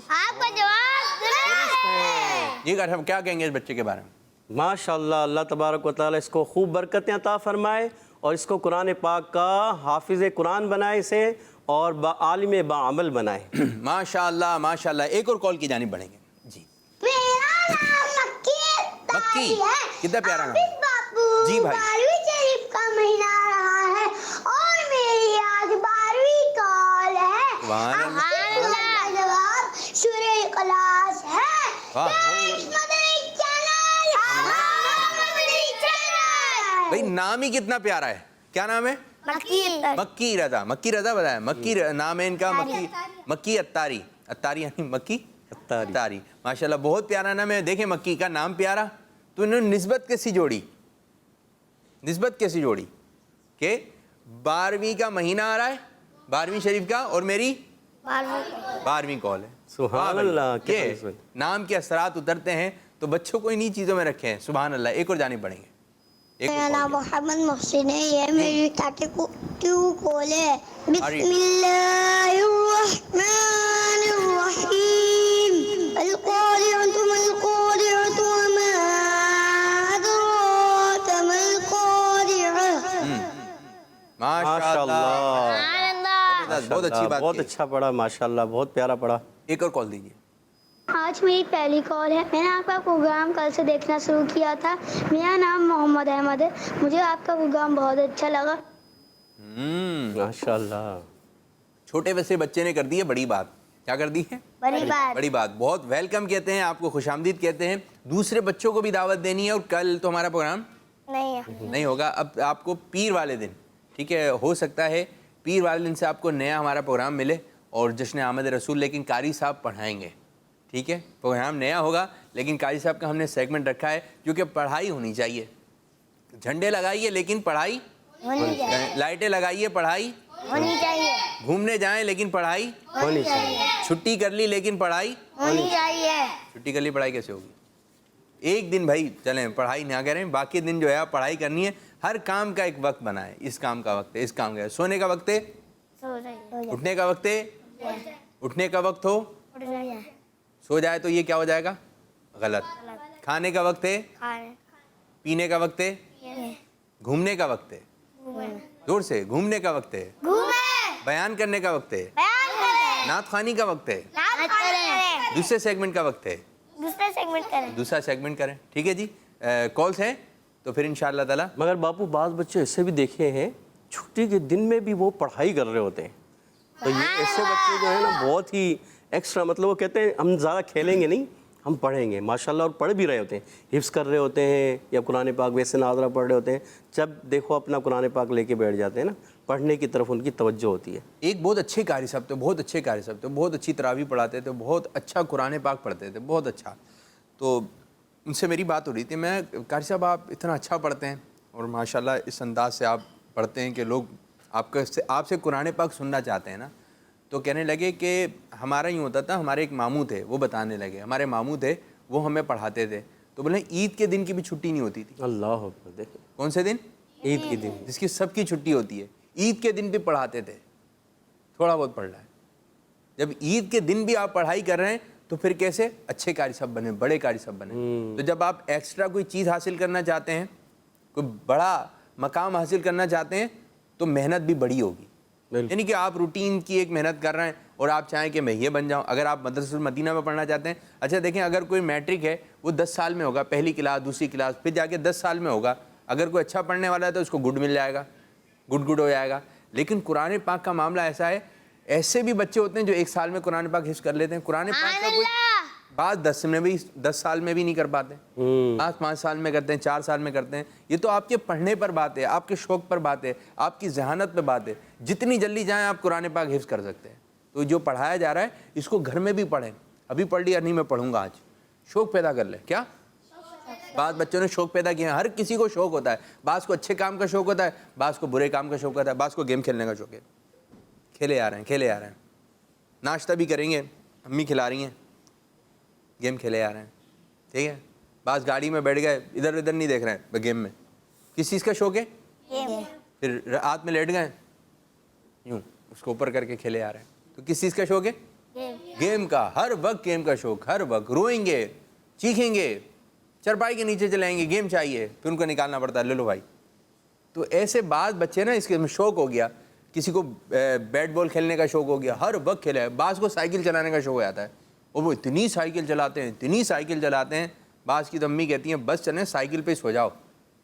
آپ کا جواب درست ہے. یہ کیا کہیں گے اس بچے کے بارے میں؟ ماشاءاللہ، اللہ تبارک و تعالیٰ اس کو خوب برکتیں عطا فرمائے اور اس کو قرآن پاک کا حافظ قرآن بنائے اسے اور عالم باعمل بنائے. ماشاءاللہ ماشاءاللہ. ایک اور کال کی جانب بڑھیں گے. جی میرا نام مکی ہے. کتنا پیارا نام. جی بھائی، 12ویں شریف کا مہینہ آ رہا ہے اور میری آج 12ویں کال ہے. سبحان اللہ. جواب سورہ اخلاص ہے. بھائی نام ہی کتنا پیارا ہے. کیا نام ہے؟ مکی رضا. مکی رضا بتایا. مکی نام ہے ان کا. مکی اتاری. اتاری یعنی مکی اتاری. ماشاءاللہ بہت پیارا نام ہے. دیکھیں مکی کا نام پیارا تو انہوں نے نسبت کیسی جوڑی، نسبت کیسی جوڑی کہ 12ویں کا مہینہ آ رہا ہے، 12ویں شریف کا، اور میری 12ویں کال ہے. سبحان اللہ. کہ نام کے اثرات اترتے ہیں تو بچوں کو انہی چیزوں میں رکھیں. سبحان اللہ. ایک اور جانب پڑھیں گے. میرا نام محمد محسن ہے. یہ میری 32 کال ہے. بسم اللہ الرحمن الرحیم. القارعۃ ما القارعۃ وما ادراک ما القارعۃ. ماشاءاللہ. بہت اچھی بات. بہت اچھا پڑھا ماشاءاللہ، بہت پیارا پڑھا. ایک اور کال دیجیے. آج میری پہلی کال ہے. میں نے آپ کا پروگرام کل سے دیکھنا شروع کیا تھا. میرا نام محمد احمد ہے. مجھے آپ کا پروگرام بہت اچھا لگا. ماشاءاللہ. چھوٹے ویسے بچے نے کر دی ہے بڑی بات. کیا کر دی ہے؟ بڑی بات. بہت ویلکم کہتے ہیں آپ کو، خوش آمدید کہتے ہیں. دوسرے بچوں کو بھی دعوت دینی ہے. اور کل تو ہمارا پروگرام نہیں ہوگا. اب آپ کو پیر والے دن، ٹھیک ہے، ہو سکتا ہے پیر والے دن سے آپ کو نیا ہمارا پروگرام ملے اور جشن آمد رسول، لیکن قاری صاحب پڑھائیں گے. ٹھیک ہے، پروگرام نیا ہوگا لیکن قاری صاحب کا ہم نے سیگمنٹ رکھا ہے کیونکہ پڑھائی ہونی چاہیے. جھنڈے لگائیے لیکن پڑھائی، لائٹیں لگائیے پڑھائی ہونی چاہیے. گھومنے جائیں لیکن پڑھائی ہونی چاہیے. چھٹی کر لی لیکن پڑھائی ہونی چاہیے. چھٹی کر لی پڑھائی کیسے ہوگی؟ ایک دن بھائی چلیں پڑھائی نہ کریں، باقی دن جو ہے آپ پڑھائی کرنی ہے. ہر کام کا ایک وقت بنائے. اس کام کا وقت ہے، اس کام کا. سونے کا وقت ہے، اٹھنے کا وقت ہے، اٹھنے کا وقت ہو سو جائے تو یہ کیا ہو جائے گا؟ غلط. کھانے کا وقت ہے، پینے کا وقت ہے، گھومنے کا وقت ہے، زور سے گھومنے کا وقت ہے، بیان کرنے کا وقت ہے، نعت خوانی کا وقت ہے، دوسرے سیگمنٹ کا وقت ہے، دوسرا سیگمنٹ کریں. ٹھیک ہے جی. کالز ہیں تو پھر انشاءاللہ تعالیٰ. مگر باپو بعض بچے ایسے بھی دیکھے ہیں چھٹی کے دن میں بھی وہ پڑھائی کر رہے ہوتے ہیں. تو یہ ایسے بچے جو ہیں نا بہت ہی ایکسٹرا، مطلب وہ کہتے ہیں ہم زیادہ کھیلیں گے نہیں، ہم پڑھیں گے ماشاءاللہ. اور پڑھ بھی رہے ہوتے ہیں، حفظ کر رہے ہوتے ہیں یا قرآن پاک ویسے ناظرہ پڑھ رہے ہوتے ہیں. جب دیکھو اپنا قرآن پاک لے کے بیٹھ جاتے ہیں نا پڑھنے کی طرف ان کی توجہ ہوتی ہے. ایک بہت اچھے قاری صاحب تھے, بہت اچھے قاری صاحب تھے, بہت اچھی تراویح پڑھاتے تھے, بہت اچھا قرآن پاک پڑھتے تھے, بہت اچھا. تو ان سے میری بات ہو رہی تھی, میں قاری صاحب آپ اتنا اچھا پڑھتے ہیں اور ماشاءاللہ اس انداز سے آپ پڑھتے ہیں کہ لوگ آپ سے قرآن پاک سننا چاہتے ہیں نا. تو کہنے لگے کہ ہمارا یوں ہوتا تھا, ہمارے ایک ماموں تھے, وہ بتانے لگے, ہمارے ماموں تھے وہ ہمیں پڑھاتے تھے, تو بولے عید کے دن کی بھی چھٹی نہیں ہوتی تھی. اللہ اکبر. دیکھیں کون سے دن؟ عید کے دن, جس کی سب کی چھٹی ہوتی ہے, عید کے دن بھی پڑھاتے تھے. تھوڑا بہت پڑھ رہا ہے, جب عید کے دن بھی آپ پڑھائی کر رہے ہیں تو پھر کیسے اچھے قاری صاحب بنے, بڑے قاری صاحب بنے. تو جب آپ ایکسٹرا کوئی چیز حاصل کرنا چاہتے ہیں, کوئی بڑا مقام حاصل کرنا چاہتے ہیں, تو محنت بھی بڑی ہوگی. یعنی کہ آپ روٹین کی ایک محنت کر رہے ہیں اور آپ چاہیں کہ میں یہ بن جاؤں. اگر آپ مدرسۃ المدینہ میں پڑھنا چاہتے ہیں, اچھا دیکھیں اگر کوئی میٹرک ہے وہ 10 سال میں ہوگا, پہلی کلاس دوسری کلاس, پھر جا کے 10 سال میں ہوگا. اگر کوئی اچھا پڑھنے والا ہے تو اس کو گڈ مل جائے گا, گڈ ہو جائے گا. لیکن قرآن پاک کا معاملہ ایسا ہے, ایسے بھی بچے ہوتے ہیں جو 1 سال میں قرآن پاک حفظ کر لیتے ہیں. قرآن پاک کا کوئی بعض 10 سال میں بھی نہیں کر پاتے, بعض 5 سال میں کرتے ہیں, 4 سال میں کرتے ہیں. یہ تو آپ کے پڑھنے پر بات ہے, آپ کے شوق پر بات ہے, آپ کی ذہانت پہ بات ہے. جتنی جلدی جائیں آپ قرآن پاک حفظ کر سکتے ہیں. تو جو پڑھایا جا رہا ہے اس کو گھر میں بھی پڑھیں. ابھی پڑھ لیا, نہیں میں پڑھوں گا آج, شوق پیدا کر لیں. کیا بعض بچوں نے شوق پیدا کیا ہے, ہر کسی کو شوق ہوتا ہے. بعض کو اچھے کام کا شوق ہوتا ہے, بعض کو برے کام کا شوق ہوتا ہے, بعض کو گیم کھیلنے کا شوق ہے. کھیلے آ رہے ہیں, ناشتہ بھی کریں گے, امی کھلا رہی ہیں, گیم کھیلے آ رہے ہیں. ٹھیک ہے, بعض گاڑی میں بیٹھ گئے, ادھر ادھر نہیں دیکھ رہے ہیں گیم میں. کس چیز کا شوق ہے؟ پھر رات میں لیٹ گئے یوں اس کو اوپر کر کے کھیلے آ رہے ہیں. تو کس چیز کا شوق ہے؟ گیم کا. ہر وقت گیم کا شوق, ہر وقت روئیں گے, چیخیں گے, چرپائی کے نیچے چلائیں گے, گیم چاہیے, پھر ان کو نکالنا پڑتا ہے, لے لو بھائی. تو ایسے بعض بچے نا اس کے شوق ہو گیا, کسی کو بیٹ بال کھیلنے کا شوق ہو گیا, ہر وقت کھیلا ہے. بعض کو سائیکل چلانے کا شوق ہو جاتا ہے, اور وہ اتنی سائیکل چلاتے ہیں, بعض کی تو امی کہتی ہیں بس چلیں سائیکل پہ سو جاؤ,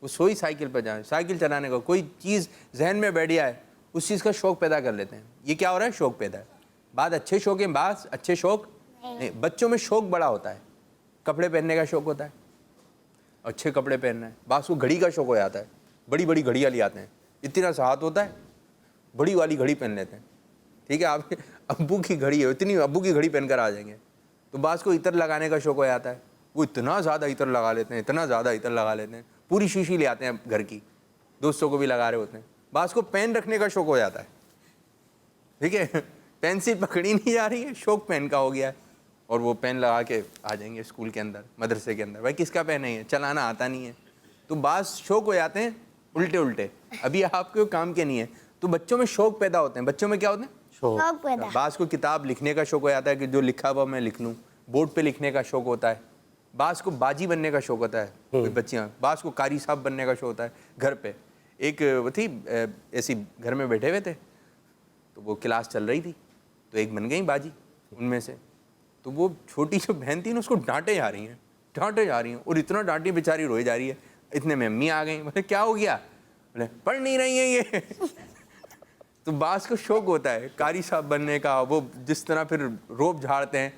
وہ سوئی سائیکل پہ جائیں. سائیکل چلانے کا کوئی چیز ذہن میں بیٹھ جائے, اس چیز کا شوق پیدا کر لیتے ہیں. یہ کیا ہو رہا ہے؟ شوق پیدا ہے. بعض اچھے شوق ہیں, بعض اچھے شوق نہیں. بچوں میں شوق بڑا ہوتا ہے, کپڑے پہننے کا شوق ہوتا ہے, اچھے کپڑے پہننا ہے. بعض کو گھڑی کا شوق ہو جاتا ہے, بڑی بڑی گھڑیاں لے آتے ہیں, اتنا سا ہاتھ ہوتا ہے, بڑی والی گھڑی پہن لیتے ہیں. ٹھیک ہے, آپ کے ابو کی گھڑی ہے, اتنی ابو کی گھڑی پہن کر آ جائیں گے. تو بعض کو عطر لگانے کا شوق ہو جاتا ہے, وہ اتنا زیادہ عطر لگا لیتے ہیں, پوری شیشی لے آتے ہیں گھر کی, دوستوں کو بھی لگا رہے ہوتے ہیں. بعض کو پین رکھنے کا شوق ہو جاتا ہے. ٹھیک ہے, پینسل پکڑی نہیں جا رہی ہے, شوق پین کا ہو گیا ہے, اور وہ پین لگا کے آ جائیں گے اسکول کے اندر, مدرسے کے اندر. بھائی کس کا پین ہے, چلانا آتا نہیں ہے. تو بعض شوق ہو جاتے ہیں الٹے. ابھی آپ کے کام کے نہیں ہے. تو بچوں میں شوق پیدا ہوتے ہیں. بچوں میں کیا ہوتے ہیں؟ شوق پیدا. بعض کو کتاب لکھنے کا شوق ہو جاتا ہے کہ جو لکھا ہوا میں لکھ لوں, بورڈ پہ لکھنے کا شوق ہوتا ہے. بعض کو باجی بننے کا شوق ہوتا ہے, کوئی بچیاں. بعض کو قاری صاحب بننے کا شوق ہوتا ہے گھر پہ. ایک وہ تھی ایسی گھر میں بیٹھے ہوئے تھے, تو وہ کلاس چل رہی تھی, تو ایک بن گئی باجی ان میں سے. تو وہ چھوٹی جو بہن تھی نا, اس کو ڈانٹے جا رہی ہیں, اور اتنا ڈانٹی بیچاری روئے جا رہی ہے. اتنے میں امی آ گئیں, بولے کیا ہو گیا؟ بولے پڑھ نہیں رہی ہیں یہ. تو بعض کو شوق ہوتا ہے قاری صاحب بننے کا, وہ جس طرح پھر روب جھاڑتے ہیں,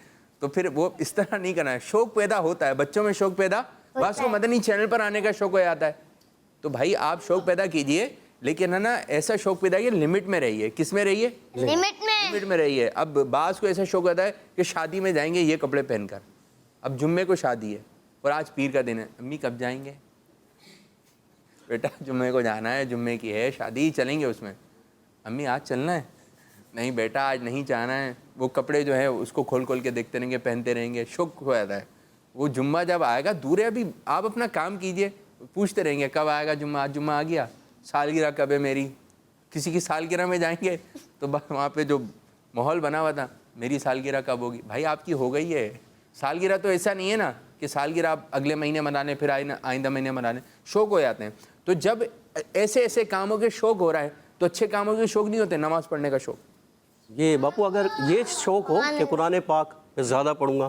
تو پھر وہ اس طرح نہیں کرنا ہے. شوق پیدا ہوتا ہے بچوں میں, شوق پیدا. بعض کو مدنی چینل پر آنے کا شوق ہو جاتا ہے. تو بھائی آپ شوق پیدا کیجئے, لیکن ہے نا ایسا شوق پیدا کیجئے, لمٹ میں رہیے. کس میں رہیے؟ لمٹ میں رہیے. اب بعض کو ایسا شوق ہوتا ہے کہ شادی میں جائیں گے یہ کپڑے پہن کر. اب جمعے کو شادی ہے اور آج پیر کا دن ہے, امی کب جائیں گے؟ بیٹا جمعے کو جانا ہے, جمعے کی ہے شادی, چلیں گے اس میں. امی آج چلنا ہے؟ نہیں بیٹا آج نہیں جانا ہے. وہ کپڑے جو ہے اس کو کھول کے دیکھتے رہیں گے, پہنتے رہیں گے, شوق ہو جاتا ہے. وہ جمعہ جب آئے گا, دور ہے ابھی, آپ اپنا کام کیجئے, پوچھتے رہیں گے کب آئے گا جمعہ. آج جمعہ آ گیا, سالگرہ کب ہے میری, کسی کی سالگرہ میں جائیں گے تو وہاں پہ جو ماحول بنا ہوا تھا, میری سالگرہ کب ہوگی؟ بھائی آپ کی ہو گئی ہے سالگرہ. تو ایسا نہیں ہے نا کہ سالگرہ آپ اگلے مہینے منا لیں, پھر آئندہ مہینے منا لیں. شوق ہو جاتے ہیں. تو جب ایسے کاموں کے شوق ہو رہا ہے, تو اچھے کاموں کے شوق نہیں ہوتے. نماز پڑھنے کا شوق, یہ باپو اگر یہ شوق ہو کہ قرآن پاک میں زیادہ پڑھوں گا,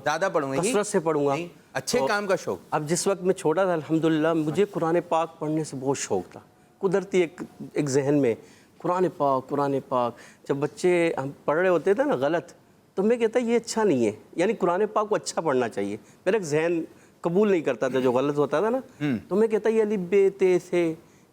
کثرت سے پڑھوں گا, اچھے کام کا شوق. اب جس وقت میں چھوٹا تھا الحمدللہ مجھے قرآن پاک پڑھنے سے بہت شوق تھا, قدرتی ایک ذہن میں قرآن پاک. جب بچے ہم پڑھ رہے ہوتے تھے نا غلط, تو میں کہتا یہ اچھا نہیں ہے, یعنی قرآن پاک کو اچھا پڑھنا چاہیے. میرا ایک ذہن قبول نہیں کرتا تھا جو غلط ہوتا تھا نا, تو میں کہتا یہ الف ب ت ث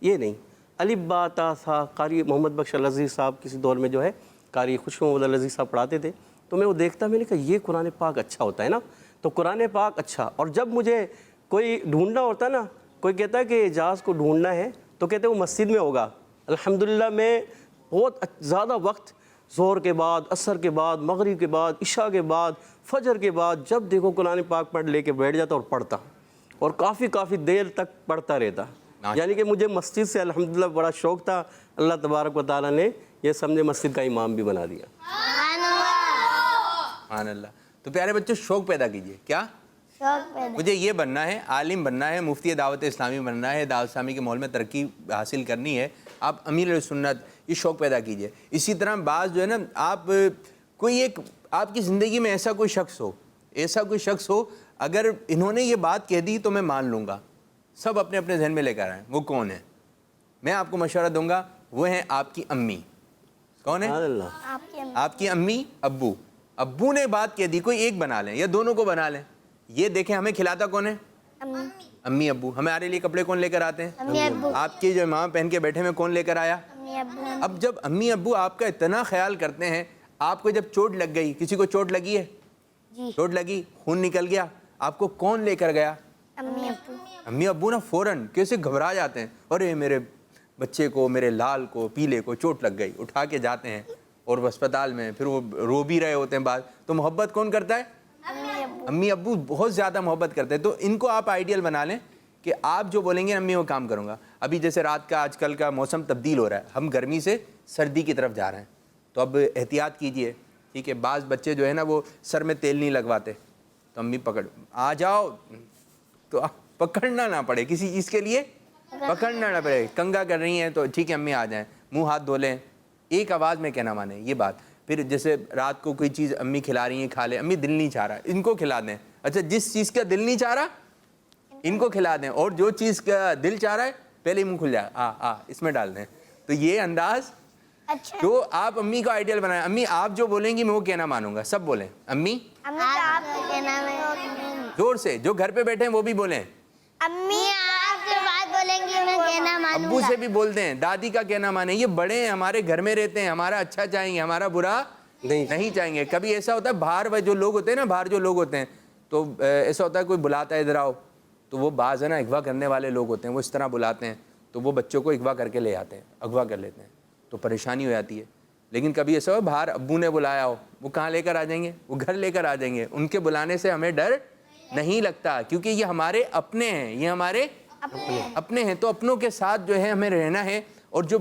یہ نہیں. الف با تا تھا قاری محمد بخش العزیز صاحب کسی دور میں جو ہے قاری خوش محمد العزیز صاحب پڑھاتے تھے، تو میں وہ دیکھتا، میں نے کہا یہ قرآن پاک اچھا ہوتا ہے نا، تو قرآن پاک اچھا. اور جب مجھے کوئی ڈھونڈنا ہوتا نا، کوئی کہتا ہے کہ اعجاز کو ڈھونڈنا ہے تو کہتے ہیں وہ مسجد میں ہوگا. الحمدللہ میں بہت زیادہ وقت ظہر کے بعد، عصر کے بعد، مغرب کے بعد، عشاء کے بعد، فجر کے بعد جب دیکھو قرآن پاک پڑھ لے کے بیٹھ جاتا اور پڑھتا، اور کافی دیر تک پڑھتا رہتا. یعنی کہ مجھے مسجد سے الحمدللہ بڑا شوق تھا. اللہ تبارک و تعالیٰ نے یہ سمجھے مسجد کا امام بھی بنا دیا. سبحان اللہ. تو پیارے بچوں شوق پیدا کیجئے. کیا مجھے یہ بننا ہے، عالم بننا ہے، مفتی دعوت اسلامی بننا ہے، دعوت اسلامی کے ماحول میں ترقی حاصل کرنی ہے، آپ امیر سنت، یہ شوق پیدا کیجئے. اسی طرح بعض جو ہے نا، آپ کوئی ایک آپ کی زندگی میں ایسا کوئی شخص ہو اگر انہوں نے یہ بات کہہ دی تو میں مان لوں گا. سب اپنے اپنے ذہن میں لے کر آئیں وہ کون ہے. میں آپ کو مشورہ دوں گا، وہ ہیں آپ کی امی. کون ہے؟ آپ کی امی ابو. ابو نے بات کہہ دی، کوئی ایک بنا لیں یا دونوں کو بنا لیں. یہ دیکھیں ہمیں کھلاتا کون ہے؟ امی ابو. ہمارے لیے کپڑے کون لے کر آتے ہیں؟ آپ کی جو ماں پہن کے بیٹھے میں کون لے کر آیا؟ اب جب امی ابو آپ کا اتنا خیال کرتے ہیں، آپ کو جب چوٹ لگ گئی، کسی کو چوٹ لگی ہے؟ چوٹ لگی، خون نکل گیا، آپ کو کون لے کر گیا؟ امی ابو نا فوراً کیسے گھبرا جاتے ہیں، ارے میرے بچے کو، میرے لال کو، پیلے کو چوٹ لگ گئی، اٹھا کے جاتے ہیں اور اسپتال میں پھر وہ رو بھی رہے ہوتے ہیں بعد. تو محبت کون کرتا ہے؟ امی ابو بہت زیادہ محبت کرتے ہیں. تو ان کو آپ آئیڈیل بنا لیں کہ آپ جو بولیں گے امی وہ کام کروں گا. ابھی جیسے رات کا آج کل کا موسم تبدیل ہو رہا ہے، ہم گرمی سے سردی کی طرف جا رہے ہیں، تو اب احتیاط کیجئے. ٹھیک ہے، بعض بچے جو ہے نا وہ سر میں تیل نہیں لگواتے، تو امی پکڑ آ جاؤ، تو پکڑنا نہ پڑے کسی چیز کے لیے، پکڑنا نہ پڑے. کنگا کر رہی ہیں تو ٹھیک ہے امی آ جائیں، منہ ہاتھ دھو لیں، ایک آواز میں کہنا مانیں یہ بات. پھر جیسے رات کو کوئی چیز امی کھلا رہی ہیں، کھا لیں، امی دل نہیں چاہ رہا ان کو کھلا دیں. اچھا جس چیز کا دل نہیں چاہ رہا ان کو کھلا دیں، اور جو چیز کا دل چاہ رہا ہے پہلے ہی منہ کھل جائے اس میں ڈال دیں. تو یہ انداز جو آپ امی کو آئیڈیل بنائیں. امی آپ جو بولیں گی میں وہ کہنا مانوں گا. سب بولیں امی. زور سے جو گھر پہ بیٹھے ہیں وہ بھی بولیں امی آپ جو بات بولیں گی میں کہنا مانوں ابو گا. سے بھی بولتے ہیں، دادی کا کہنا مانیں. یہ بڑے ہیں، ہمارے گھر میں رہتے ہیں، ہمارا اچھا چاہیں گے، ہمارا برا نہیں چاہیں گے. کبھی ایسا ہوتا ہے باہر جو لوگ ہوتے ہیں نا، باہر جو لوگ ہوتے ہیں تو ایسا ہوتا ہے کوئی بلاتا ہے ادھر آؤ، تو وہ بعض ہے نا اغوا کرنے والے لوگ ہوتے ہیں، وہ اس طرح بلاتے ہیں تو وہ بچوں کو اغوا کر کے لے آتے ہیں، اغوا کر لیتے ہیں، تو پریشانی ہو جاتی ہے. لیکن کبھی ایسا ہو باہر ابو نے بلایا ہو، وہ کہاں لے کر آ جائیں گے؟ وہ گھر لے کر آ جائیں گے. ان کے بلانے سے ہمیں ڈر نہیں لگتا، کیونکہ یہ ہمارے اپنے ہیں، یہ ہمارے اپنے ہیں. تو اپنوں کے ساتھ جو ہے ہمیں رہنا ہے، اور جو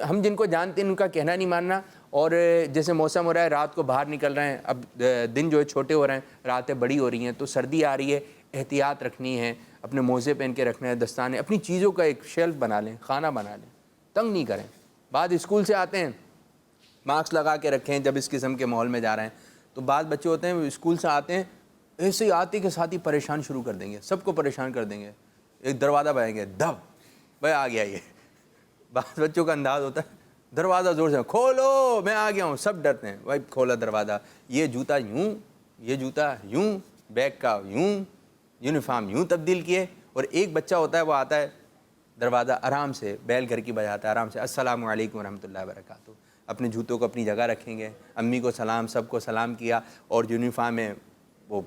ہم جن کو جانتے ہیں ان کا کہنا نہیں ماننا. اور جیسے موسم ہو رہا ہے، رات کو باہر نکل رہے ہیں، اب دن جو ہے چھوٹے ہو رہے ہیں، راتیں بڑی ہو رہی ہیں، تو سردی آ رہی ہے، احتیاط رکھنی ہے. اپنے موزے پہن کے رکھنا ہے، دستانے، اپنی چیزوں کا ایک شیلف بنا لیں، خانہ بنا لیں، تنگ نہیں کریں. بعد اسکول سے آتے ہیں ماسک لگا کے رکھیں جب اس قسم کے ماحول میں جا رہے ہیں. تو بعض بچے ہوتے ہیں اسکول سے آتے ہیں ایسے ہی آتے کے ساتھ ہی پریشان شروع کر دیں گے، سب کو پریشان کر دیں گے. ایک دروازہ بھائیں گے، دب بھائی آ گیا. یہ بعض بچوں کا انداز ہوتا ہے دروازہ زور سے کھولو میں آ گیا ہوں، سب ڈرتے ہیں. بھائی کھولا دروازہ، یہ جوتا یوں، یہ جوتا یوں، بیگ کا یوں، یونیفارم یوں تبدیل کیے. اور ایک بچہ ہوتا ہے وہ آتا ہے دروازہ آرام سے بیل گھر کی بجاتا ہے، آرام سے السلام علیکم ورحمۃ اللہ وبرکاتہ. اپنے جوتوں کو اپنی جگہ رکھیں گے، امی کو سلام، سب کو سلام کیا، اور یونیفارم ہے وہ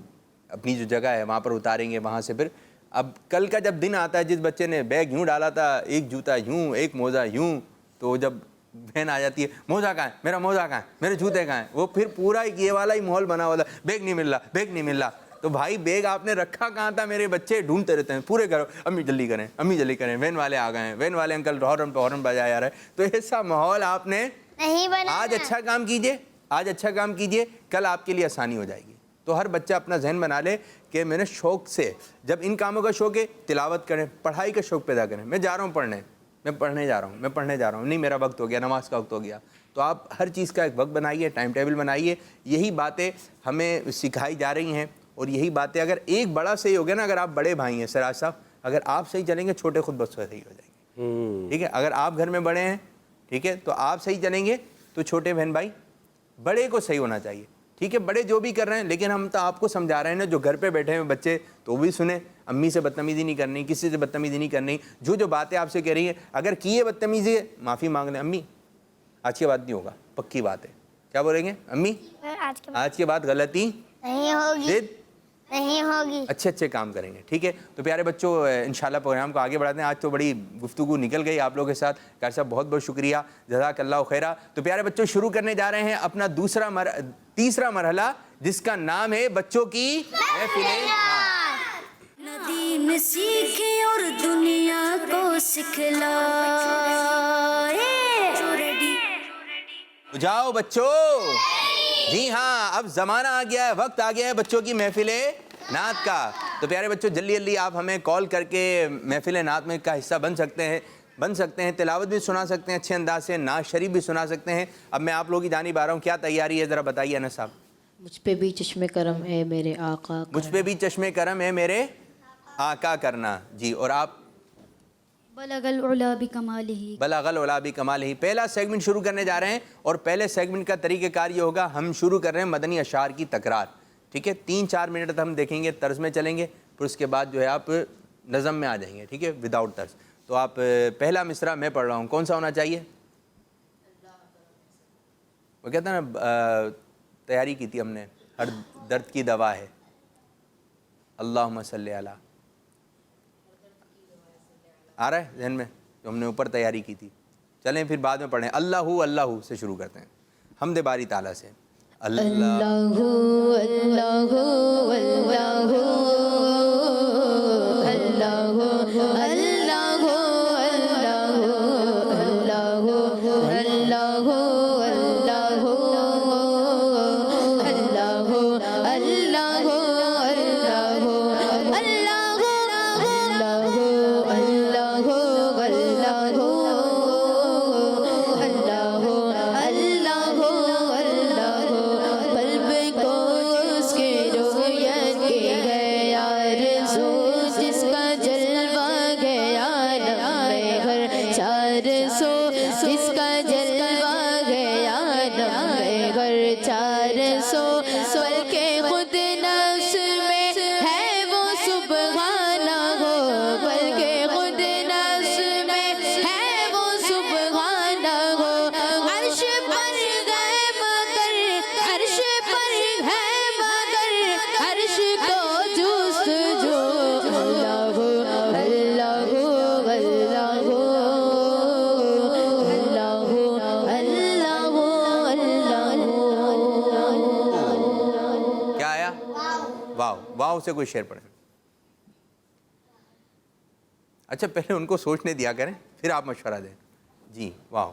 اپنی جو جگہ ہے وہاں پر اتاریں گے. وہاں سے پھر اب کل کا جب دن آتا ہے، جس بچے نے بیگ یوں ڈالا تھا، ایک جوتا یوں، ایک موزہ یوں، تو جب بہن آ جاتی ہے موزہ کہاں ہے، میرا موزہ کہاں ہے، میرے جوتے کہاں ہیں، وہ پھر پورا یہ والا ہی ماحول بنا ہوا تھا، بیگ نہیں مل رہا، بیگ نہیں مل رہا. تو بھائی بیگ آپ نے رکھا کہاں تھا؟ میرے بچے ڈھونڈتے رہتے ہیں پورے گھر، امی جلدی کریں، امی جلدی کریں، وین والے آ گئے ہیں، وین والے انکل ہارن بجائے جا رہے ہیں. تو ایسا ماحول آپ نے نہیں بنا. آج اچھا کام کیجئے، آج اچھا کام کیجئے، کل آپ کے لیے آسانی ہو جائے گی. تو ہر بچہ اپنا ذہن بنا لے کہ میں نے شوق سے، جب ان کاموں کا شوق ہے تلاوت کریں، پڑھائی کا شوق پیدا کریں. میں جا رہا ہوں پڑھنے، میں پڑھنے جا رہا ہوں، نہیں میرا وقت ہو گیا، نماز کا وقت ہو گیا. تو آپ ہر چیز کا ایک وقت بنائیے، ٹائم ٹیبل بنائیے. یہی باتیں ہمیں سکھائی جا رہی ہیں، اور یہی باتیں اگر ایک بڑا صحیح ہو گیا نا، اگر آپ بڑے بھائی ہیں سراج صاحب، اگر آپ صحیح چلیں گے چھوٹے خود بخود صحیح ہو جائیں گے. ٹھیک ہے، اگر آپ گھر میں بڑے ہیں، ٹھیک ہے، تو آپ صحیح چلیں گے تو چھوٹے بہن بھائی، بڑے کو صحیح ہونا چاہیے. ٹھیک ہے, بڑے جو بھی کر رہے ہیں, لیکن ہم تو آپ کو سمجھا رہے ہیں نا, جو گھر پہ بیٹھے ہوئے بچے تو وہ بھی سنیں. امی سے بدتمیزی نہیں کرنی, کسی سے بدتمیزی نہیں کرنی, جو باتیں آپ سے کہہ رہی ہیں اگر کی ہے بدتمیزی ہے معافی مانگ لیں. امی آج کے بعد نہیں ہوگا, پکی بات ہے. کیا بولیں گے امی؟ آج کے بعد غلطی نہیں ہوگی, نہیں ہوگی. اچھے کام کریں گے. ٹھیک ہے, تو پیارے بچوں انشاءاللہ پروگرام کو آگے بڑھاتے ہیں. آج تو بڑی گفتگو نکل گئی آپ لوگوں کے ساتھ. قاری صاحب بہت بہت شکریہ, جزاک اللہ خیرہ. تو پیارے بچوں شروع کرنے جا رہے ہیں اپنا تیسرا مرحلہ, جس کا نام ہے بچوں کی محفل. دین سیکھے اور دنیا کو سکھلائے. جاؤ بچوں, جی ہاں اب زمانہ آ گیا ہے, وقت آ گیا ہے بچوں کی محفل نعت کا. تو پیارے بچوں جلدی آپ ہمیں کال کر کے محفل نعت میں کا حصہ بن سکتے ہیں. تلاوت بھی سنا سکتے ہیں اچھے انداز سے, نعت شریف بھی سنا سکتے ہیں. اب میں آپ لوگوں کی جانب آ رہا ہوں, کیا تیاری ہے ذرا بتائیے انس صاحب. مجھ پہ بھی چشم کرم ہے میرے آقا, مجھ پہ بھی چشم کرم ہے میرے آقا کرنا. جی, اور آپ؟ بلغ العلا بکمالہ. بلغ العلا بکمالہ. پہلا سیگمنٹ شروع کرنے جا رہے ہیں, اور پہلے سیگمنٹ کا طریقہ کار یہ ہوگا, ہم شروع کر رہے ہیں مدنی اشعار کی تکرار. ٹھیک ہے, 3-4 منٹ ہم دیکھیں گے, طرز میں چلیں گے, پھر اس کے بعد جو ہے آپ نظم میں آ جائیں گے. ٹھیک ہے, وداؤٹ طرز. تو آپ پہلا مصرع میں پڑھ رہا ہوں, کون سا ہونا چاہیے؟ وہ کہتا ہے نا, تیاری کی تھی ہم نے, ہر درد کی دوا ہے, اللہم صلی علی. آ رہا ہے ذہن میں جو ہم نے اوپر تیاری کی تھی؟ چلیں پھر بعد میں پڑھیں. اللہ سے شروع کرتے ہیں, حمد باری تعالیٰ سے. اللہ واو سے کوئی شعر پڑھیں. اچھا پہلے ان کو سوچنے دیا کریں, پھر آپ مشورہ دیں. جی واو.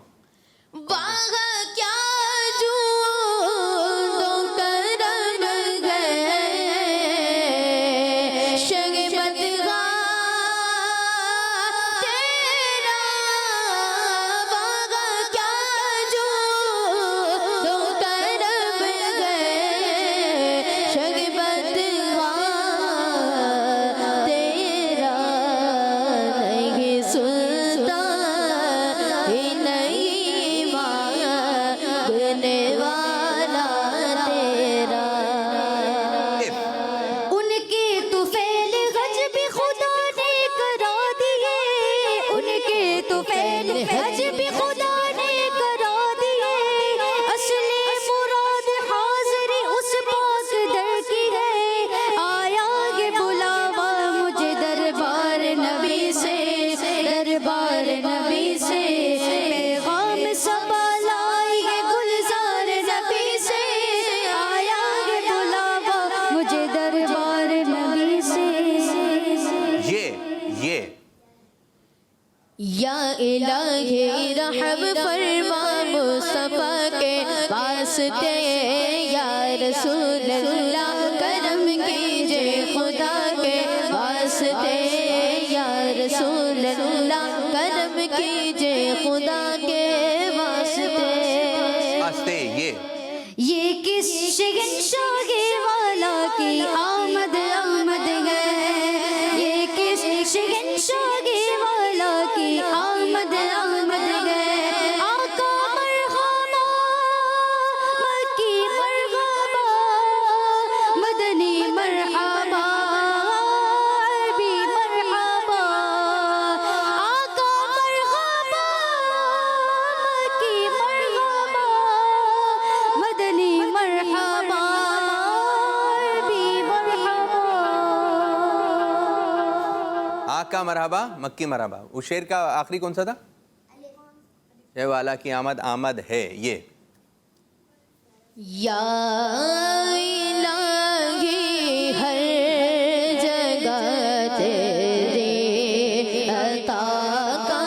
یا الہی رحم فرما مصطفیٰ کے واسطے, یا رسول اللہ کرم کیجئے خدا کے واسطے, یا رسول اللہ کرم کیجئے خدا کے واسطے. یہ کس شہنشاہ والا کی آمد ہے, یہ کس شہنشاہ والا کی آمد ہے. آقا مرحبا, مکی مرحبا, آقا مرحبا مکی مرحبا. اس شعر کا آخری کون سا تھا؟ یہ والا کی آمد آمد ہے. یہ یا الہی ہر جگہ تیری عطا کا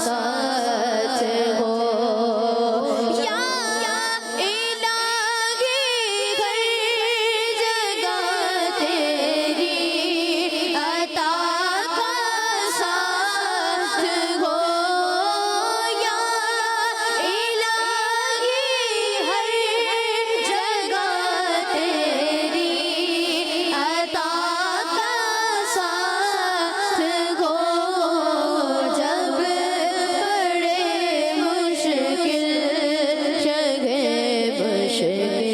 ساتھ ہو. یا الہی ہر جگہ تیری عطا کا ساتھ ہو. یا الہی ہر جگہ تیری عطا کا ساتھ ہو. جب پڑے مشکل شگے مشکل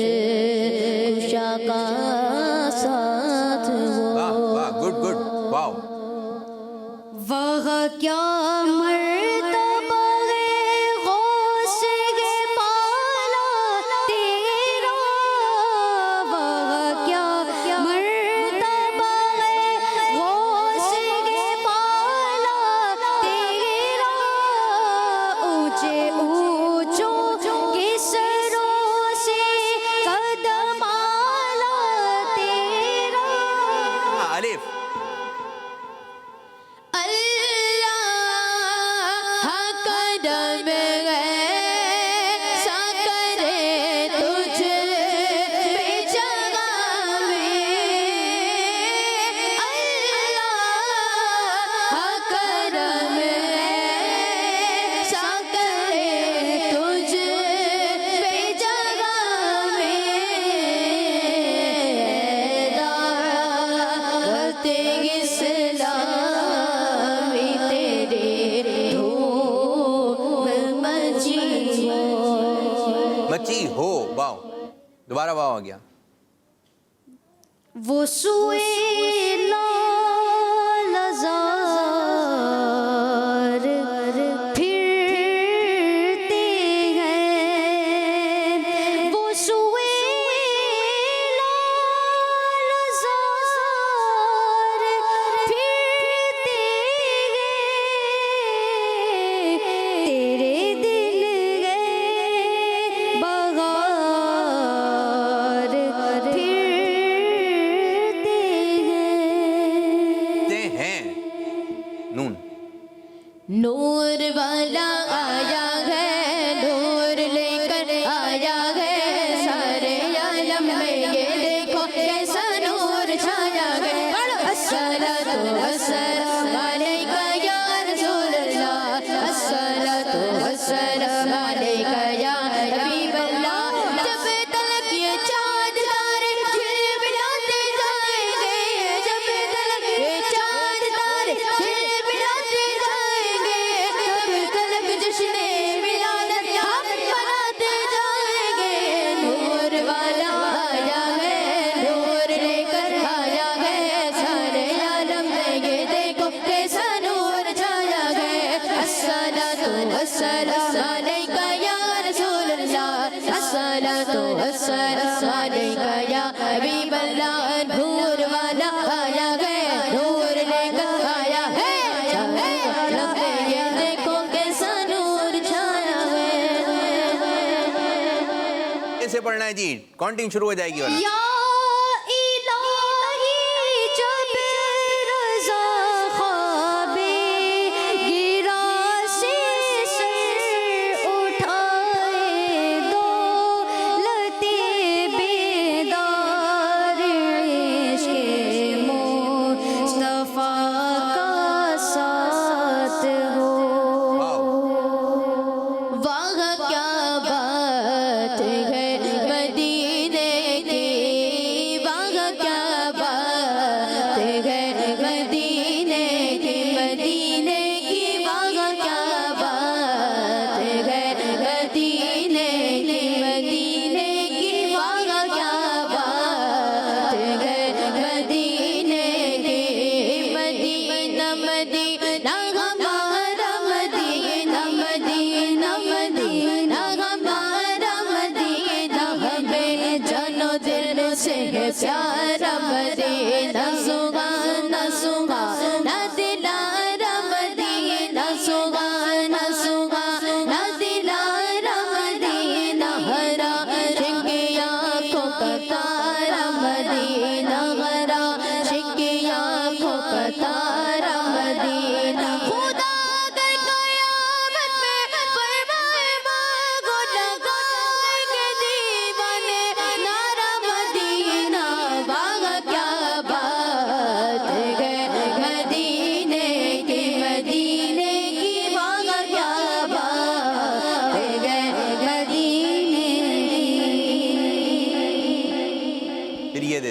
کشا کا ساتھ ہو. واہ واہ گڈ گڈ واو. وہ کیا مرتبہ ہے غوث کے پالا تیرا. وہ کیا مرتبہ ہے غوث کے پالا تیرا. اونچے اونچوں کے سروں سے قدم آلا تیرا. الف اللہ کرم ایسا کرے تجھ پہ جگہ میں. اللہ کرم ایسا کرے تجھ پہ جگہ میں. دعوت اسلامی تیرے دھوم مچی ہو. مچی ہو. واو. دوبارہ واو آ گیا. وہ سوئے لالزار پھرتے ہیں. وہ سوئے لالزار پھرتے ہیں. تیرے دل گئے بغار پھرتے ہیں. نون. نور والا آیا ہے نور لے کر آیا ہے. سارے عالم میں یہ دیکھو کیسا نور چھایا ہے. الصلاۃ والسلام علیکہ یا رسول اللہ. الصلاۃ والسلام علیکہ یا حبیب اللہ. جب تلک یہ چاند تارے جھلملاتے جائیں گے. جب تلک یہ چاند تارے جھلملاتے جائیں گے. تب تلک جشن ولادت ہم مناتے جائیں گے. نور والا آیا ہے نور لے کر آیا ہے. سارے عالم میں یہ دیکھو کیسا نور چھایا ہے. الصلاۃ والسلام علیکہ یا رسول اللہ. الصلاۃ والسلام علیکہ یا حبیب اللہ. نور والا آیا ہے نور لے کر آیا ہے. عالم میں یہ دیکھو کیسا نور چھایا ہے. کیسے پڑھنا ہے جی؟ کاؤنٹنگ شروع ہو جائے گی. والا یا الہی جب رضا خواب گرا سے سر اٹھائے دولت بیدار عشق مصطفیٰ کا ساتھ ہو. واہ کیا بات ہے مدینے کی. واہ کیا بات ہے مدینے کی. مدینے کی واہ کیا بات ہے مدینے کی. مدینے کی واہ کیا بات ہے مدینے کی. مدینہ مدینہ ہمارا مدینہ. مدینہ مدینہ ہمارا مدینہ. ہمیں جانو دل سے ہے پیارا مدینہ. سبحان سبحان دلا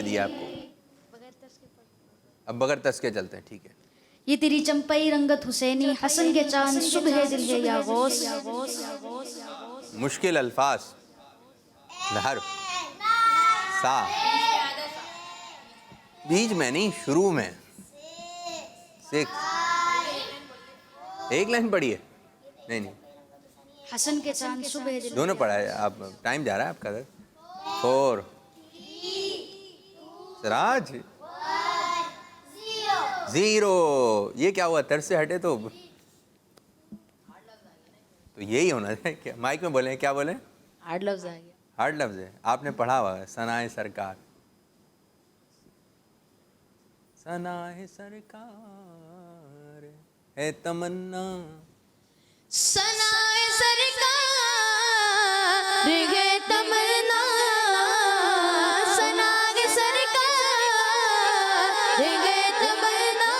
دے دیا آپ کو. اب بغیر ترس کے چلتے ہیں, ٹھیک ہے. یہ تیری چمپئی رنگت حسینی, حسن کے چاند صبح دل ہے یا غوث. مشکل الفاظ, حرف سا, بیچ میں نہیں, شروع میں. 6 ایک لائن پڑھی ہے, نہیں حسن کے چاند صبح دل. دونوں پڑھا ہے آپ, ٹائم جا رہا ہے آپ کا. 4 سراج 0. یہ کیا ہوا, ترس سے ہٹے تو یہی ہونا ہے. کیا مائک میں بولیں, کیا بولیں؟ ہارڈ لفظ آ گیا. ہارڈ لفظ ہے, آپ نے پڑھا ہوا ہے. ثنائے سرکار, ثنائے سرکار ہے تمنا, ثنائے سرکار ہے تمنا, ثنائے سرکار ہے تمنا,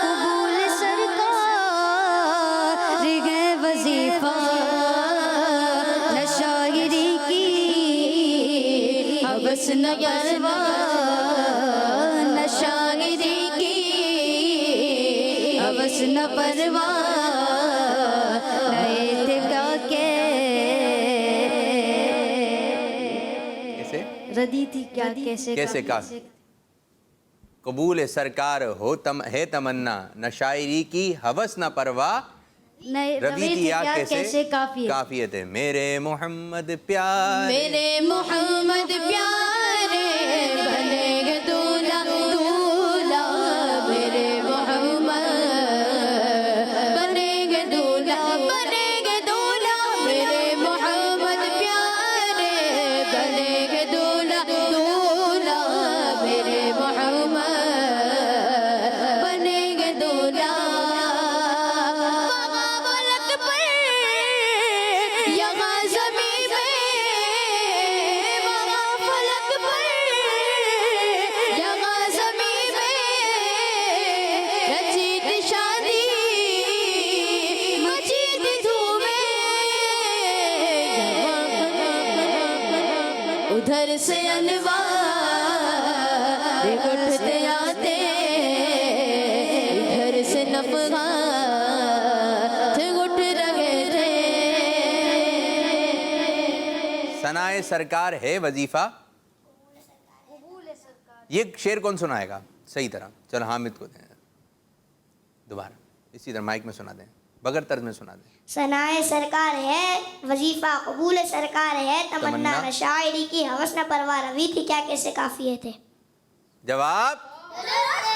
قبول سرکار ہے وظیفہ, نہ شاعری کی حوث نہ پرواہ, نہ شاعری کی حوث نہ پرواہ, ردی تھی کیا کیسے کا قبول سرکار ہے تمنا, نہ شاعری کی حوث نہ پرواہ, روی تھی یا کیسے کافیت ہے. میرے محمد پیارے, میرے محمد پیارے بنے گے دولہا دولہا, میرے محمد بنے گے دولہا بنے گے دولہا, میرے محمد پیارے بنے گے دولہا دولہا, میرے محمد بنے گے دولہا. وہاں ملک پر یہاں زمین میں, وہاں فلک پر یہاں زمین میں, رچی تھی شادی مچی تھی دھومیں, ادھر سے انوار اٹھتے آتے, ادھر سے نفحات اٹھ رہے تھے. ثنائے سرکار ہے وظیفہ. یہ شعر کون سنائے گا صحیح طرح؟ چلو حامد کو دیں دوبارہ, اسی طرح مائک میں سنا دیں, بغیر طرز میں سنا دیں. ثنائے سرکار ہے وظیفہ, قبول سرکار ہے تمنا, نہ شاعری کی حوث نہ پرواہ, روی تھی کیا کیسے کافی تھے. جواب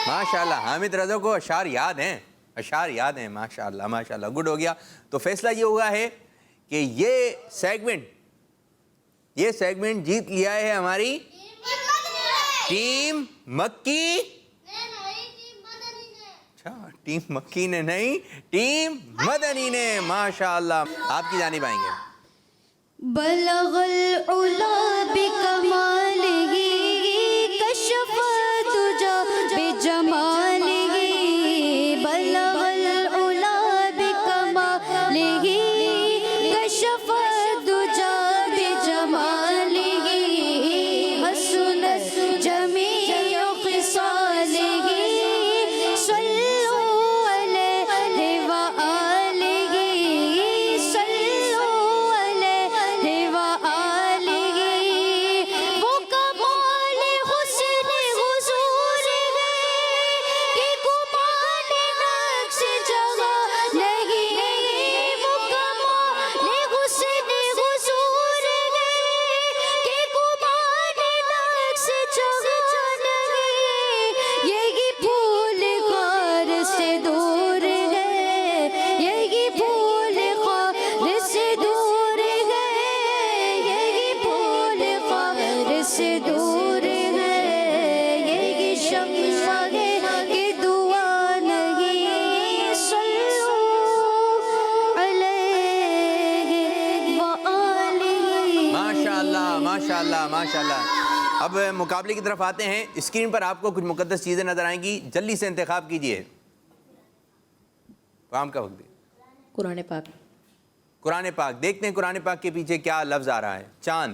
ماشاءاللہ. حامد رضا کو اشعار یاد ہیں, اشعار یاد ہیں, ماشاءاللہ ماشاءاللہ, گڈ ہو گیا. تو فیصلہ یہ ہوا ہے کہ یہ سیگمنٹ جیت لیا ہے ہماری ٹیم مکی. اچھا, ٹیم مکی نے نہیں, ٹیم مدنی نے. ماشاءاللہ, آپ کی جانب آئیں گے. بلغ العلا بکمالہ, کشف الدجا بجمالہ, بلغ العلا بکمالہ, کشف الدجا بجمالہ, حسنت جمیع خصالہ, صلوا علیہ وآلہ, صلوا علیہ وآلہ, وہ کمال حسن حضور ہے کہ گمان نقش جگہ نہیں, وہ کمال حسن حضور ہے کہ گمان نقش جگہ نہیں, یہی پھول خار سے دور ہے, یہی پھول خار سے دور ہے, یہی پھول خار سے دور ہے, یہی شمع ہے کہ دعا نہیں, صلو علیہ وآلہ. ماشاءاللہ ماشاءاللہ ماشاءاللہ. اب مقابلے کی طرف آتے ہیں. اسکرین پر آپ کو کچھ مقدس چیزیں نظر آئیں گی, جلدی سے انتخاب کیجئے. کام کا وقت. قرآن پاک. قرآن پاک دیکھتے ہیں قرآن پاک کے پیچھے کیا لفظ آ رہا ہے. چاند.